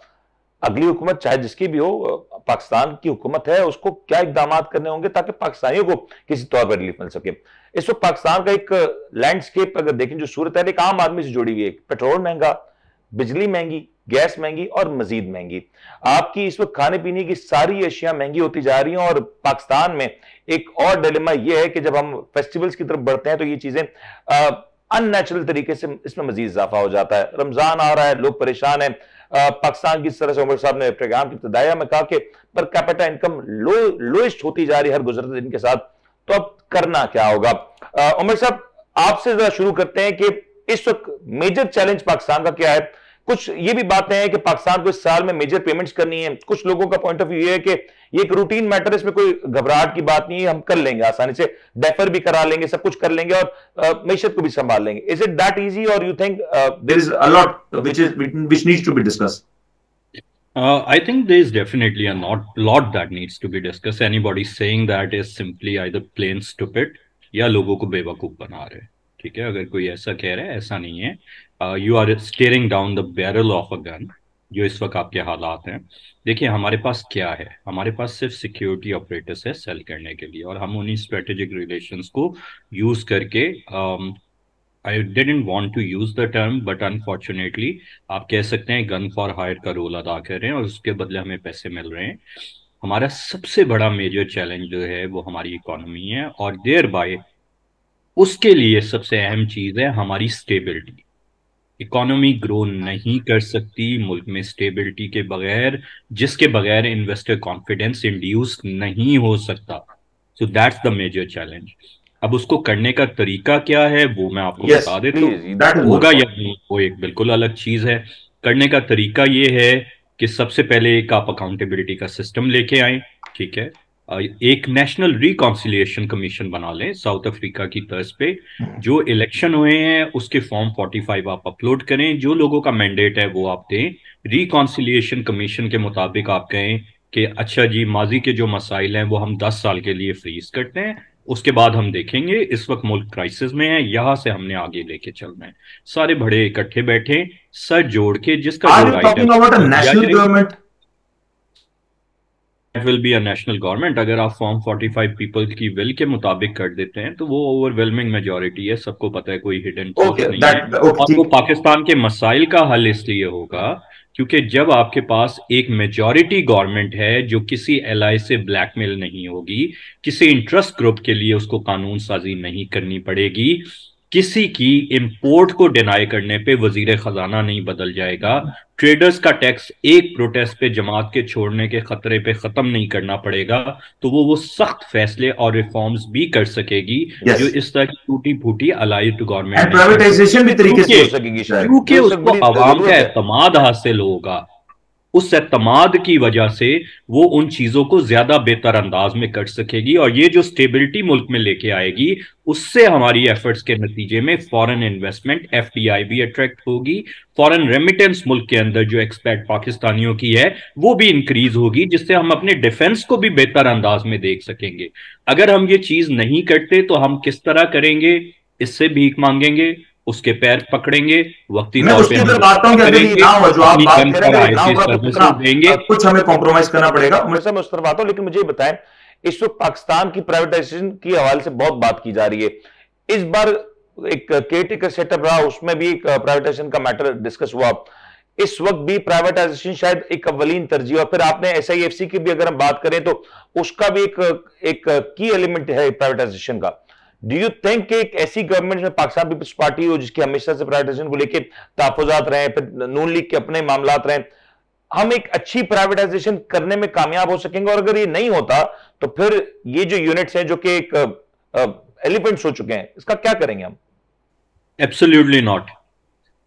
अगली हुकूमत चाहे जिसकी भी हो, पाकिस्तान की हुकूमत है, उसको क्या इकदाम करने होंगे ताकि पाकिस्तानियों को किसी तौर पर रिलीफ मिल सके। इस वक्त पाकिस्तान का एक लैंडस्केप अगर देखें, जो सूरत है एक आम आदमी से जुड़ी हुई है। पेट्रोल महंगा, बिजली महंगी, गैस महंगी और मजीद महंगी। आपकी इस वक्त खाने पीने की सारी अशिया महंगी होती जा रही हैं। और पाकिस्तान में एक और डिलेमा यह है कि जब हम फेस्टिवल्स की तरफ बढ़ते हैं तो ये चीजें अननेचुरल तरीके से इसमें मजीद इजाफा हो जाता है। रमजान आ रहा है, लोग परेशान हैं। पाकिस्तान की, इस तरह से उमर साहब ने प्रोग्राम की इब्तिदाया में कहा कि पर कैपिटा इनकम लोएस्ट होती जा रही है हर गुजरते दिन के साथ। तो अब करना क्या होगा? उमर साहब, आपसे जरा शुरू करते हैं कि इस वक्त मेजर चैलेंज पाकिस्तान का क्या है। कुछ ये भी बातें हैं कि पाकिस्तान को इस साल में मेजर पेमेंट्स करनी है। कुछ लोगों का पॉइंट ऑफ व्यू है कि ये एक रूटीन मैटर है, इसमें कोई घबराहट की बात नहीं है, हम कर लेंगे आसानी से, डेफर भी करा लेंगे, सब कुछ कर लेंगे और मईशत को भी संभाल लेंगे। Is it that easy or you think there is a lot which needs to be discussed? I think there is definitely a lot that needs to be discussed. Anybody saying that is simply either plain stupid या लोगों को बेवकूफ बना रहे हैं। ठीक है, अगर कोई ऐसा कह रहा है, ऐसा नहीं है। You are staring down the barrel of a gun, जो इस वक्त आपके हालात हैं। देखिए हमारे पास क्या है, हमारे पास सिर्फ सिक्योरिटी ऑपरेटर्स है सेल करने के लिए, और हम उन्हीं स्ट्रेटेजिक रिलेशंस को यूज करके I didn't want to use the term but unfortunately आप कह सकते हैं गन फॉर हायर का रोल अदा कर रहे हैं और उसके बदले हमें पैसे मिल रहे हैं। हमारा सबसे बड़ा मेजर चैलेंज जो है वो हमारी इकोनॉमी है, और देयर बाय उसके लिए सबसे अहम चीज है हमारी स्टेबिलिटी। इकोनॉमी ग्रो नहीं कर सकती मुल्क में स्टेबिलिटी के बगैर, जिसके बगैर इन्वेस्टर कॉन्फिडेंस इंड्यूस नहीं हो सकता। So that's the major challenge. अब उसको करने का तरीका क्या है वो मैं आपको बता देता हूँ। होगा या नहीं वो एक बिल्कुल अलग चीज है। करने का तरीका ये है कि सबसे पहले एक आप अकाउंटेबिलिटी का सिस्टम लेके आए। ठीक है, एक नेशनल रिकॉन्सिलिएशन कमीशन बना लें साउथ अफ्रीका की तर्ज पे। जो इलेक्शन हुए हैं उसके फॉर्म 45 आप अपलोड करें, जो लोगों का मैंडेट है वो आप दें। रिकॉन्सिलिएशन कमीशन के मुताबिक आप कहें कि अच्छा जी माजी के जो मसाइल हैं वो हम 10 साल के लिए फ्रीज करते हैं, उसके बाद हम देखेंगे। इस वक्त मुल्क क्राइसिस में है, यहां से हमने आगे लेके चलना है। सारे बड़े इकट्ठे बैठे सर जोड़ के, जिसका जो राइट है will be a national government. अगर आप फॉर्म 45 पीपल की विल के मुताबिक कर देते हैं तो वो ओवरवेलमिंग मेजॉरिटी है, सबको पता है, कोई हिडन नहीं है। और वो पाकिस्तान के मसाइल का हल इसलिए होगा क्योंकि जब आपके पास एक मेजॉरिटी गवर्नमेंट है जो किसी एलआई से ब्लैकमेल नहीं होगी, किसी इंटरेस्ट ग्रुप के लिए उसको कानून साजी नहीं करनी पड़ेगी, किसी की इंपोर्ट को डिनाई करने पे वजीर खजाना नहीं बदल जाएगा, ट्रेडर्स का टैक्स एक प्रोटेस्ट पे जमात के छोड़ने के खतरे पे खत्म नहीं करना पड़ेगा, तो वो सख्त फैसले और रिफॉर्म्स भी कर सकेगी जो इस तरह की टूटी फूटी अलाइड गवर्नमेंट प्राइवेटाइजेशन भी तरीके से हो सकेगी क्योंकि उसको आवाम का एतमाद हासिल होगा। उस एतमाद की वजह से वो उन चीजों को ज्यादा बेहतर अंदाज में कर सकेगी, और ये जो स्टेबिलिटी मुल्क में लेके आएगी उससे हमारी एफर्ट्स के नतीजे में फॉरेन इन्वेस्टमेंट एफडीआई भी अट्रैक्ट होगी, फॉरेन रेमिटेंस मुल्क के अंदर जो एक्सपेक्ट पाकिस्तानियों की है वो भी इंक्रीज होगी, जिससे हम अपने डिफेंस को भी बेहतर अंदाज में देख सकेंगे। अगर हम ये चीज नहीं करते तो हम किस तरह करेंगे? इससे भीख मांगेंगे, उसके पैर पकड़ेंगे, वक्ती तौर पे देंगे, कुछ हमें कॉम्प्रोमाइज करना पड़ेगा। मैं उस तरफ आता हूं, लेकिन मुझे बताएं इस वक्त पाकिस्तान की प्राइवेटाइजेशन की हवाले से बहुत बात की जा रही है। इस बार एक केयरटेकर सेटअप रहा, उसमें भी एक प्राइवेटाइजेशन का मैटर डिस्कस हुआ। इस वक्त भी प्राइवेटाइजेशन शायद एक अव्वलीन तरजीह, और फिर आपने SIFC की भी अगर हम बात करें तो उसका भी एक की एलिमेंट है प्राइवेटाइजेशन का। डू यू थिंक कि एक ऐसी गवर्नमेंट में पाकिस्तान पीपल्स पार्टी हो जिसकी हमेशा से प्राइवेटाइजेशन को लेकर तहफुजात रहे, फिर नून लीग के अपने मामलात रहे, हम एक अच्छी प्राइवेटाइजेशन करने में कामयाब हो सकेंगे? और अगर ये नहीं होता तो फिर ये जो यूनिट्स हैं जो कि एक एलिफेंट्स हो चुके हैं, इसका क्या करेंगे हम? Absolutely not.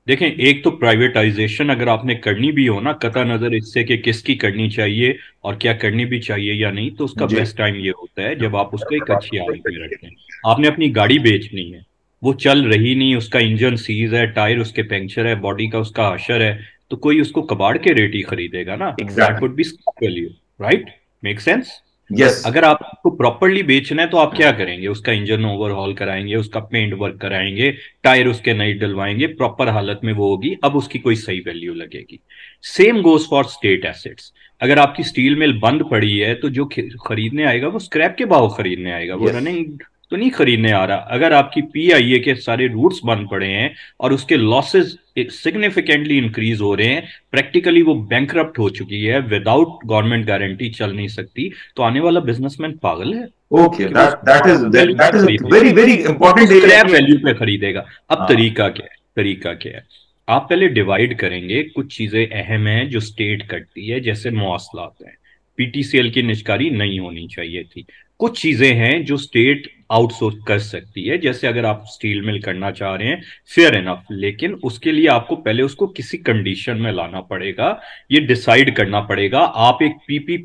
देखें, एक तो प्राइवेटाइजेशन अगर आपने करनी भी हो ना, कता नजर इससे कि किसकी करनी चाहिए और क्या करनी भी चाहिए या नहीं, तो उसका बेस्ट टाइम ये होता है जब आप उसको एक अच्छी हालत में रखते हैं। आपने अपनी गाड़ी बेचनी है, वो चल रही नहीं, उसका इंजन सीज है, टायर उसके पंक्चर है, बॉडी का उसका हशर है, तो कोई उसको कबाड़ के रेट ही खरीदेगा ना। That would be value, right? Make sense? Yes. अगर आपको प्रॉपरली बेचना है तो आप क्या करेंगे? उसका इंजन ओवरहॉल कराएंगे, उसका पेंट वर्क कराएंगे, टायर उसके नए डलवाएंगे, प्रॉपर हालत में वो होगी, अब उसकी कोई सही वैल्यू लगेगी। Same goes for state assets. अगर आपकी स्टील मिल बंद पड़ी है तो जो खरीदने आएगा वो स्क्रैप के भाव खरीदने आएगा, वो रनिंग तो नहीं खरीदने आ रहा। अगर आपकी पीआईए के सारे रूट्स बंद पड़े हैं और उसके लॉसेस सिग्निफिकेंटली इंक्रीज हो रहे हैं, प्रैक्टिकली वो बैंकरप्ट हो चुकी है, विदाउट गवर्नमेंट गारंटी चल नहीं सकती, तो आने वाला बिजनेसमैन पागल है? Okay, that is very very important area. Scrap value पे खरीदेगा। अब तरीका क्या है? तरीका क्या है? आप पहले डिवाइड करेंगे। कुछ चीजें अहम हैं जो स्टेट करती है, जैसे मवासलात हैं, पीटीसीएल की निष्कारी नहीं होनी चाहिए थी। कुछ चीजें हैं जो स्टेट आउटसोर्स कर सकती है, जैसे अगर आप स्टील मिल करना चाह रहे हैं, फेयर इनफ, लेकिन उसके लिए आपको पहले उसको किसी कंडीशन में लाना पड़ेगा, ये डिसाइड करना पड़ेगा। आप एक पीपी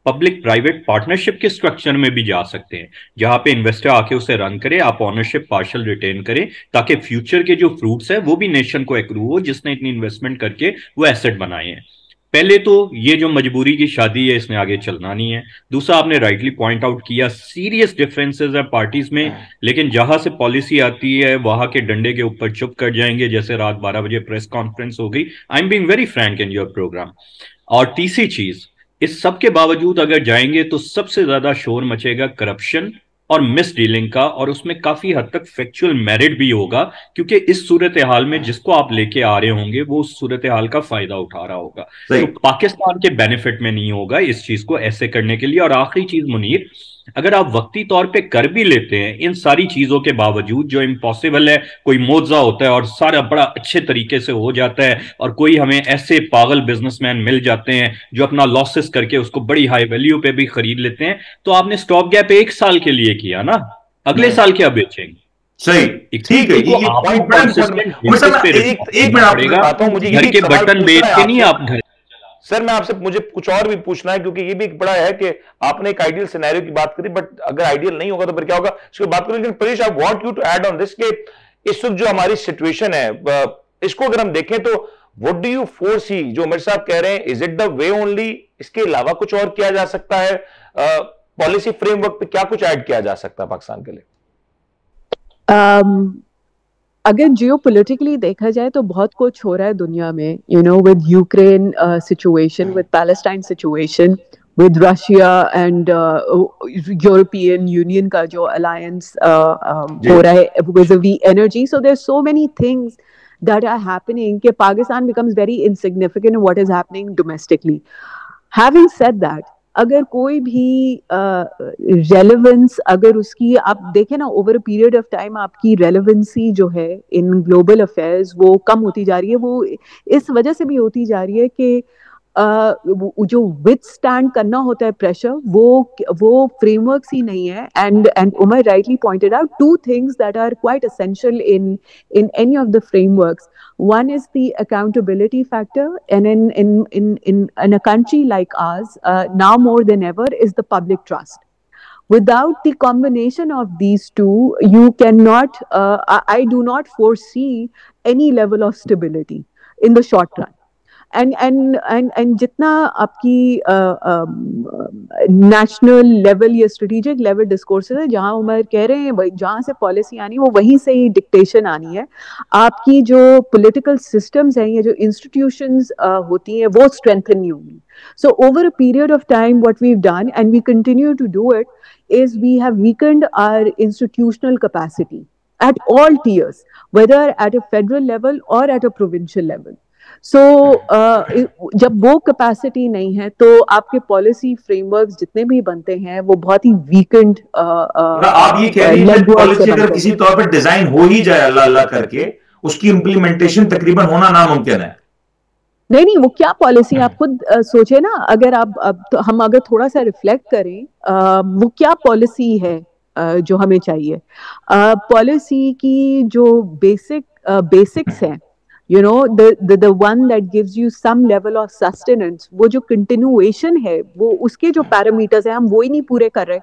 पब्लिक प्राइवेट पार्टनरशिप के स्ट्रक्चर में भी जा सकते हैं, जहां पे इन्वेस्टर आके उसे रन करे, आप ऑनरशिप पार्शियल रिटेन करें, ताकि फ्यूचर के जो फ्रूट्स है वो भी नेशन को एक्रू हो, जिसने इतनी इन्वेस्टमेंट करके वो एसेट बनाए हैं। पहले तो ये जो मजबूरी की शादी है, इसमें आगे चलना नहीं है। दूसरा, आपने राइटली पॉइंट आउट किया, सीरियस डिफरेंसेस है पार्टीज में, लेकिन जहां से पॉलिसी आती है वहां के डंडे के ऊपर चुप कर जाएंगे, जैसे रात 12 बजे प्रेस कॉन्फ्रेंस हो गई। I am being very frank in your programme. और तीसरी चीज, इस सब के बावजूद अगर जाएंगे तो सबसे ज्यादा शोर मचेगा करप्शन और मिस डीलिंग का, और उसमें काफी हद तक फैक्चुअल मेरिट भी होगा, क्योंकि इस सूरत हाल में जिसको आप लेके आ रहे होंगे वो उस सूरत हाल का फायदा उठा रहा होगा। तो पाकिस्तान के बेनिफिट में नहीं होगा इस चीज को ऐसे करने के लिए। और आखिरी चीज मुनीर, अगर आप वक्ती तौर पे कर भी लेते हैं इन सारी चीजों के बावजूद, जो इम्पॉसिबल है, कोई मुआवजा होता है और सारा बड़ा अच्छे तरीके से हो जाता है, और कोई हमें ऐसे पागल बिजनेसमैन मिल जाते हैं जो अपना लॉसेस करके उसको बड़ी हाई वैल्यू पे भी खरीद लेते हैं, तो आपने स्टॉप गैप 1 साल के लिए किया ना, अगले साल क्या बेचेंगे? सही, ठीक है। घर के बटन बेच के नहीं आप घर। सर मैं आपसे, मुझे कुछ और भी पूछना है, क्योंकि ये भी एक बड़ा है कि आपने एक आइडियल सिनेरियो की बात करी, बट अगर आइडियल नहीं होगा तो फिर क्या होगा, इसकी बात करें। लेकिन Paresh, I want you to add on this कि इस वक्त जो हमारी सिचुएशन है, इसको अगर हम देखें तो व्हाट डू यू फोरसी, जो उमर साहब कह रहे हैं, is it the way only? इसके अलावा कुछ और किया जा सकता है? पॉलिसी फ्रेमवर्क पे क्या कुछ ऐड किया जा सकता है पाकिस्तान के लिए? अगर जियोपॉलिटिकली देखा जाए तो बहुत कुछ हो रहा है दुनिया में, with Ukraine situation, with Palestine situation, with Russia and European Union का जो अलायंस हो रहा है vis-a-vis energy. So there so many things that are happening कि Pakistan becomes very insignificant in what is happening domestically. Having said that, अगर कोई भी रेलेवेंस अगर उसकी आप देखें ना, over a period of time आपकी रेलेवेंसी जो है इन ग्लोबल अफेयर्स वो कम होती जा रही है। वो इस वजह से भी होती जा रही है कि जो विथस्टैंड करना होता है प्रेशर, वो फ्रेमवर्क्स ही नहीं है। And Umar rightly pointed out two things that are quite essential in any of the frameworks. One is the accountability factor, and in a country like ours, now more than ever, is the public trust. Without the combination of these two, you cannot. I do not foresee any level of stability in the short run. And जितना आपकी नेशनल लेवल या स्ट्रेटेजिक लेवल डिस्कोर्सेस है, जहाँ उमर कह रहे हैं जहाँ से पॉलिसी आनी वो वहीं से ही डिक्टेशन आनी है। आपकी जो पॉलिटिकल सिस्टम्स हैं या जो इंस्टीट्यूशंस होती हैं वो स्ट्रेंथन नहीं होंगी। So over a period of time, what we've done, and we continue to do it, is we have weakened our institutional capacity at all tiers, whether at a federal level or at a provincial level. So जब वो कैपेसिटी नहीं है तो आपके पॉलिसी फ्रेमवर्क्स जितने भी बनते हैं वो बहुत ही वीकेंड। आप ये कह रही हैं पॉलिसी अगर किसी तौर पर डिजाइन हो ही जाए अल्लाह अल्लाह करके, उसकी इम्प्लीमेंटेशन तकरीबन होना नामुमकिन है। नहीं, वो क्या पॉलिसी आप खुद सोचे ना। अगर आप तो हम अगर थोड़ा सा रिफ्लेक्ट करें, वो क्या पॉलिसी है जो हमें चाहिए। पॉलिसी की जो बेसिक्स हैं, the one that gives you some level of sustenance, वो जो continuation है, वो उसके जो पैरामीटर्स हैं हम वो ही नहीं पूरे कर रहे।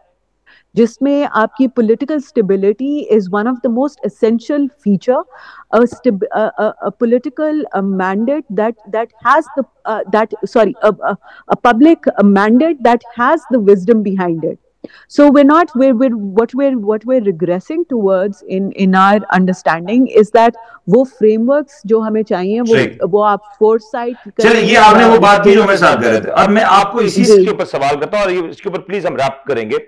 जिसमें आपकी political stability is one of the most essential feature, a political mandate that has the a public mandate that has the wisdom behind it. So we're regressing towards in our understanding is that वो frameworks जो हमें चाहिए वो आप foresight चलिए, ये आपने वो बात की जो मैं साथ कर रहे थे। अब मैं आपको इसी के ऊपर सवाल करता हूं और इसके ऊपर प्लीज हम रैप करेंगे।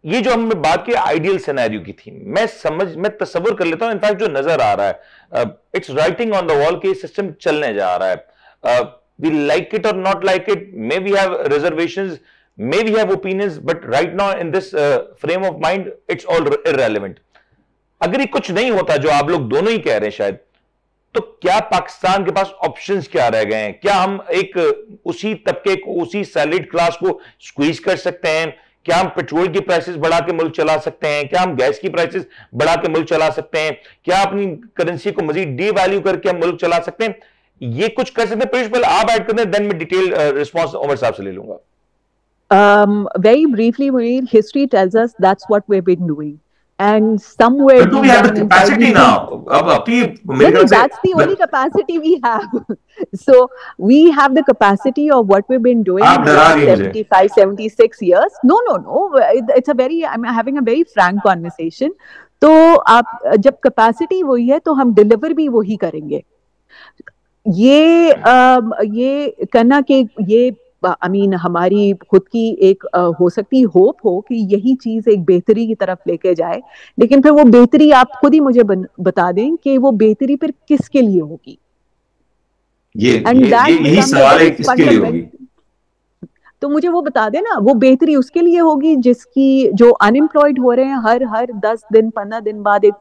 ये जो हमने बात की आइडियल सिनेरियो की थी, मैं तस्वीर कर लेता हूं, इनफैक्ट जो नजर आ रहा है it's writing on the wall कि सिस्टम चलने जा रहा है। We like it or not like it, may we have reservations, may we have opinions, but right now in this frame of mind it's all irrelevant. अगर ये कुछ नहीं होता जो आप लोग दोनों ही कह रहे हैं शायद, तो क्या पाकिस्तान के पास ऑप्शंस क्या रह गए हैं? क्या हम एक उसी तबके को, उसी सैलरीड क्लास को स्क्वीज कर सकते हैं? क्या हम पेट्रोल की प्राइसेस बढ़ा के मुल्क चला सकते हैं? क्या हम गैस की प्राइसेस बढ़ा के मुल्क चला सकते हैं? क्या अपनी करेंसी को मजीद डी वैल्यू करके हम मुल्क चला सकते हैं? ये कुछ कर सकते हैं? पीयूष, पहले आप ऐड करते हैं, देन मैं डिटेल रिस्पॉन्स उमर साहब से ले लूंगा। Very briefly, Munir, history tells us that's what we've been doing. And somewhere we have the capacity now. That's the only capacity we have. So we have the capacity of what we've been doing in the last 75, 76 years. No. It's I'm having a very frank conversation. तो आप जब capacity वही है तो हम deliver भी वही करेंगे। ये करना कि ये हमारी खुद की एक हो सकती होप हो कि यही चीज एक बेहतरी की तरफ लेके जाए, लेकिन फिर वो बेहतरी आप खुद ही मुझे बता दें कि वो बेहतरी फिर किसके लिए होगी। यही सवाल है, किसके लिए होगी? तो मुझे वो बता देना, वो बेहतरी उसके लिए होगी जिसकी जो अनएम्प्लॉयड हो रहे हैं, हर 10 दिन 15 दिन बाद एक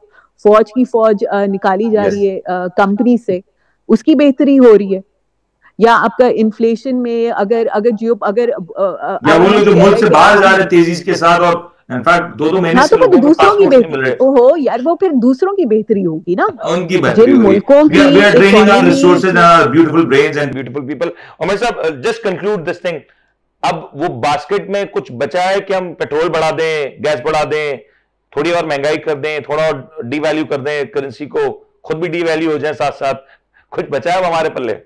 फौज निकाली जा रही है कंपनी से, उसकी बेहतरी हो रही है। या आपका इन्फ्लेशन में अगर जो मुल्क से बाहर जा रहे तेजी के साथ, और इनफैक्ट 2-2 महीने से दूसरों की बेहतरी, ओहो यार, वो फिर दूसरों की बेहतरी होगी ना, उनकी जिन मुल्कों की beautiful brains and beautiful people. Umar साहब, जस्ट कंक्लूड दिस थिंग। अब वो बास्केट में कुछ बचा है कि हम पेट्रोल बढ़ा दें, गैस बढ़ा दें, थोड़ी और महंगाई कर दें, थोड़ा और डीवैल्यू कर दें करेंसी को, खुद भी डीवैल्यू हो जाए साथ साथ, कुछ बचा है हमारे पल्ले?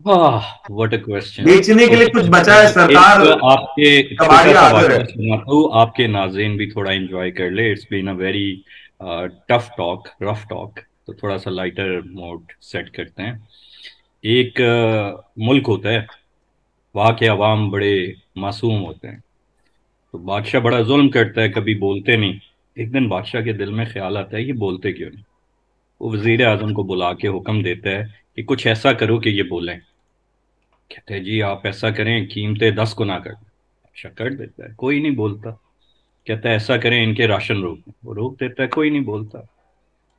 What a question. बेचने के लिए कुछ बचा है सरकार? आपके नाज़रीन भी थोड़ा एंजॉय कर ले। It's been a very tough talk, rough talk, तो थोड़ा सा लाइटर मोड सेट करते हैं। एक मुल्क होता है, वहाँ के अवाम बड़े मासूम होते हैं, तो बादशाह बड़ा जुल्म करता है, कभी बोलते नहीं। एक दिन बादशाह के दिल में ख्याल आता है, ये बोलते क्यों नहीं? वो वज़ीर आज़म को बुला के हुक्म देता है कि कुछ ऐसा करो कि ये बोलें। कहते हैं जी आप ऐसा करें, कीमतें 10 गुना कर दें। अच्छा, कर देता है, कोई नहीं बोलता। कहता है ऐसा करें, इनके राशन रोक दें। वो रोक देता है, कोई नहीं बोलता।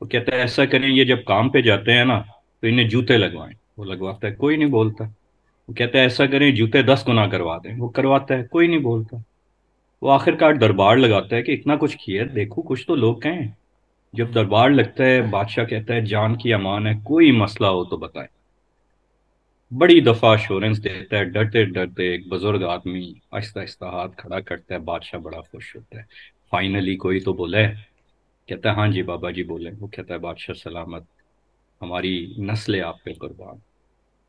वो कहता है ऐसा करें, ये जब काम पे जाते हैं ना तो इन्हें जूते लगवाएं। वो लगवाता है, कोई नहीं बोलता। वो कहता है ऐसा करें, जूते 10 गुना करवा दें। वो करवाता है, कोई नहीं बोलता। वो आखिरकार दरबार लगाता है कि इतना कुछ किया, देखो कुछ तो लोग कहें। जब दरबार लगता है, बादशाह कहता है जान की अमान है, कोई मसला हो तो बताएं। बड़ी दफा अश्योरेंस देता है, डरते डरते एक बुजुर्ग आदमी आहिस्ता आहिस्ता हाथ खड़ा करता है। बादशाह बड़ा खुश होता है। फाइनली कोई तो बोले। कहता है हाँ जी बाबा जी बोले। वो कहता है बादशाह सलामत, हमारी नस्ल आप पे कुर्बान,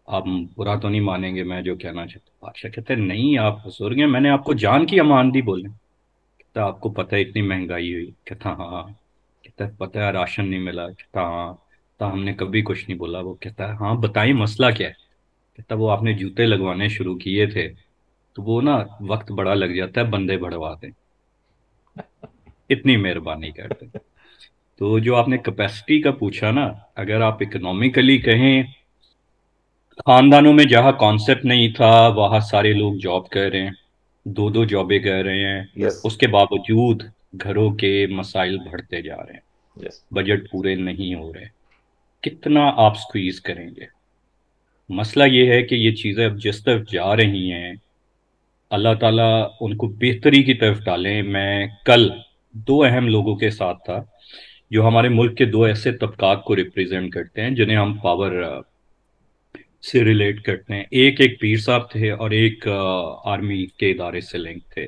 आप बुरा तो नहीं मानेंगे मैं जो कहना चाहता। बादशाह कहते हैं नहीं, आप बुजुर्ग हैं, मैंने आपको जान की अमान दी। बोले। कहता आपको पता है इतनी महंगाई हुई? कहता हाँ। कहता है पता है राशन नहीं मिला? कहता हाँ। तो हमने कभी कुछ नहीं बोला। वो कहता है हाँ बताइए मसला क्या है? कहता वो आपने जूते लगवाने शुरू किए थे तो वो ना वक्त बड़ा लग जाता है, बंदे बढ़वा दें, इतनी मेहरबानी करते। तो जो आपने कैपेसिटी का पूछा ना, अगर आप इकोनॉमिकली कहें, खानदानों में जहाँ कॉन्सेप्ट नहीं था वहाँ सारे लोग जॉब कर रहे हैं, 2-2 जॉबें कर रहे हैं। उसके बावजूद घरों के मसाइल बढ़ते जा रहे हैं। बजट पूरे नहीं हो रहे। कितना आप स्क्वीज करेंगे? मसला ये है कि ये चीज़ें अब जिस तरफ जा रही हैं, अल्लाह ताला उनको बेहतरी की तरफ डालें। मैं कल 2 अहम लोगों के साथ था जो हमारे मुल्क के 2 ऐसे तबकात को रिप्रेजेंट करते हैं जिन्हें हम पावर से रिलेट करते हैं। एक पीर साहब थे और एक आर्मी के इदारे से लिंक थे।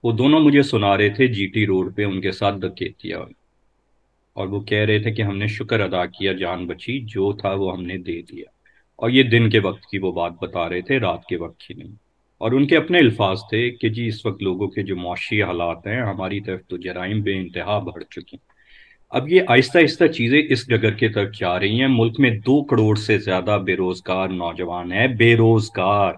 वो दोनों मुझे सुना रहे थे जीटी रोड पे उनके साथ डकैतियां हुई, और वो कह रहे थे कि हमने शुक्र अदा किया, जान बची, जो था वो हमने दे दिया। और ये दिन के वक्त की वो बात बता रहे थे, रात के वक्त की नहीं। और उनके अपने अल्फाज थे कि जी इस वक्त लोगों के जो मुआशी हालात हैं, हमारी तरफ तो जराइम बे इंतहा बढ़ चुके हैं। अब ये आहिस्ता आहिस्ता चीजें इस डगर के तरफ जा रही हैं। मुल्क में 2 करोड़ से ज्यादा बेरोजगार नौजवान है, बेरोजगार।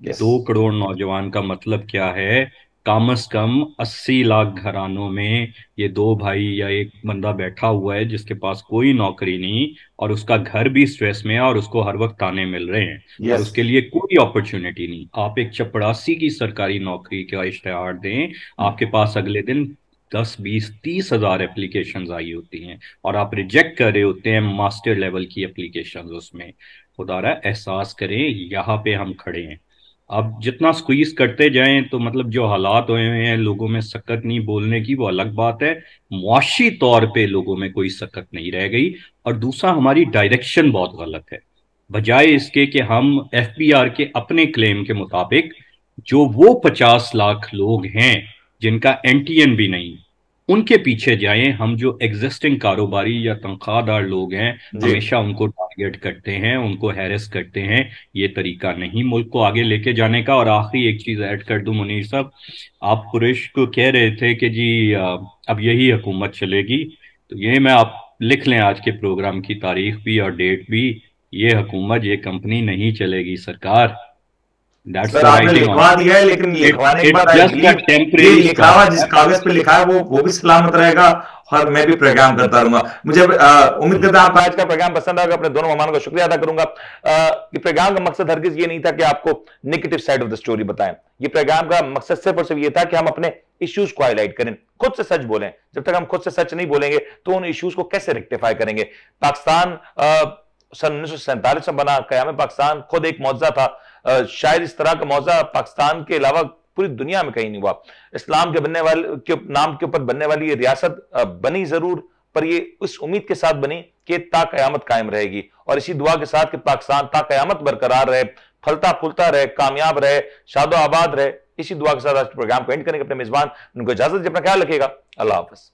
2 करोड़ नौजवान का मतलब क्या है? कम से कम 80 लाख घरानों में ये 2 भाई या एक बंदा बैठा हुआ है जिसके पास कोई नौकरी नहीं, और उसका घर भी स्ट्रेस में है, और उसको हर वक्त ताने मिल रहे हैं, और उसके लिए कोई अपॉर्चुनिटी नहीं। आप एक चपरासी की सरकारी नौकरी का इश्तेहार दें, आपके पास अगले दिन 10, 20, 30 हजार एप्लीकेशंस आई होती हैं, और आप रिजेक्ट कर रहे होते हैं मास्टर लेवल की एप्लीकेशंस उसमें। खुदारा एहसास करें, यहाँ पे हम खड़े हैं। अब जितना स्क्वीज करते जाएं तो मतलब जो हालात हुए हैं लोगों में सकत नहीं बोलने की, वो अलग बात है। मुआशी तौर पे लोगों में कोई सकत नहीं रह गई। और दूसरा, हमारी डायरेक्शन बहुत गलत है। बजाय इसके कि हम एफबीआर के अपने क्लेम के मुताबिक जो वो 50 लाख लोग हैं जिनका एनटीएन भी नहीं, उनके पीछे जाएं, हम जो एग्जिस्टिंग कारोबारी या तनख्वाहदार लोग हैं हमेशा उनको टारगेट करते हैं, उनको हैरेस करते हैं। ये तरीका नहीं मुल्क को आगे लेके जाने का। और आखिरी एक चीज ऐड कर दूं मुनीर साहब, आप कुरैश को कह रहे थे कि जी अब यही हुकूमत चलेगी, तो ये मैं आप लिख लें आज के प्रोग्राम की तारीख भी और डेट भी, ये हुकूमत, ये कंपनी नहीं चलेगी सरकार। सर आपने लिखवा दिया है, लेकिन लिखवाने के बाद ये लिखा हुआ जिस कागज पे लिखा है वो भी सलामत रहेगा, और मैं भी प्रोग्राम करता रहूंगा। मुझे उम्मीद करता हूं आपको आज का प्रोग्राम पसंद आएगा। अपने दोनों मेहमानों का शुक्रिया अदा करूंगा। ये प्रोग्राम का मकसद हरगिज ये नहीं था कि आपको negative side of the story बताएं। ये प्रोग्राम का मकसद सिर्फ और सिर्फ ये था कि हम अपने इश्यूज को हाईलाइट करें, खुद से सच बोलें। जब तक हम खुद से सच नहीं बोलेंगे तो उन इश्यूज को कैसे रेक्टिफाई करेंगे? पाकिस्तान सन 1947 में बना, क़याम पाकिस्तान खुद एक मौजज़ा था। शायद इस तरह का मौजज़ा पाकिस्तान के अलावा पूरी दुनिया में कहीं नहीं हुआ। इस्लाम के बनने वाले के नाम के ऊपर बनने वाली ये रियासत बनी जरूर, पर ये इस उम्मीद के साथ बनी कि ता क़यामत कायम रहेगी, और इसी दुआ के साथ कि पाकिस्तान ता क़यामत बरकरार रहे, फलता फूलता रहे, कामयाब रहे, शादो आबाद रहे। इसी दुआ के साथ आज प्रोग्राम को एंड करेंगे। अपने मेजबान उनको इजाजत दीजिए, अपना ख्याल रखिएगा। अल्लाह हाफ़िज़।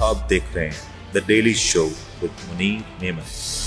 आप देख रहे हैं the Daily Show with Munir नेमत।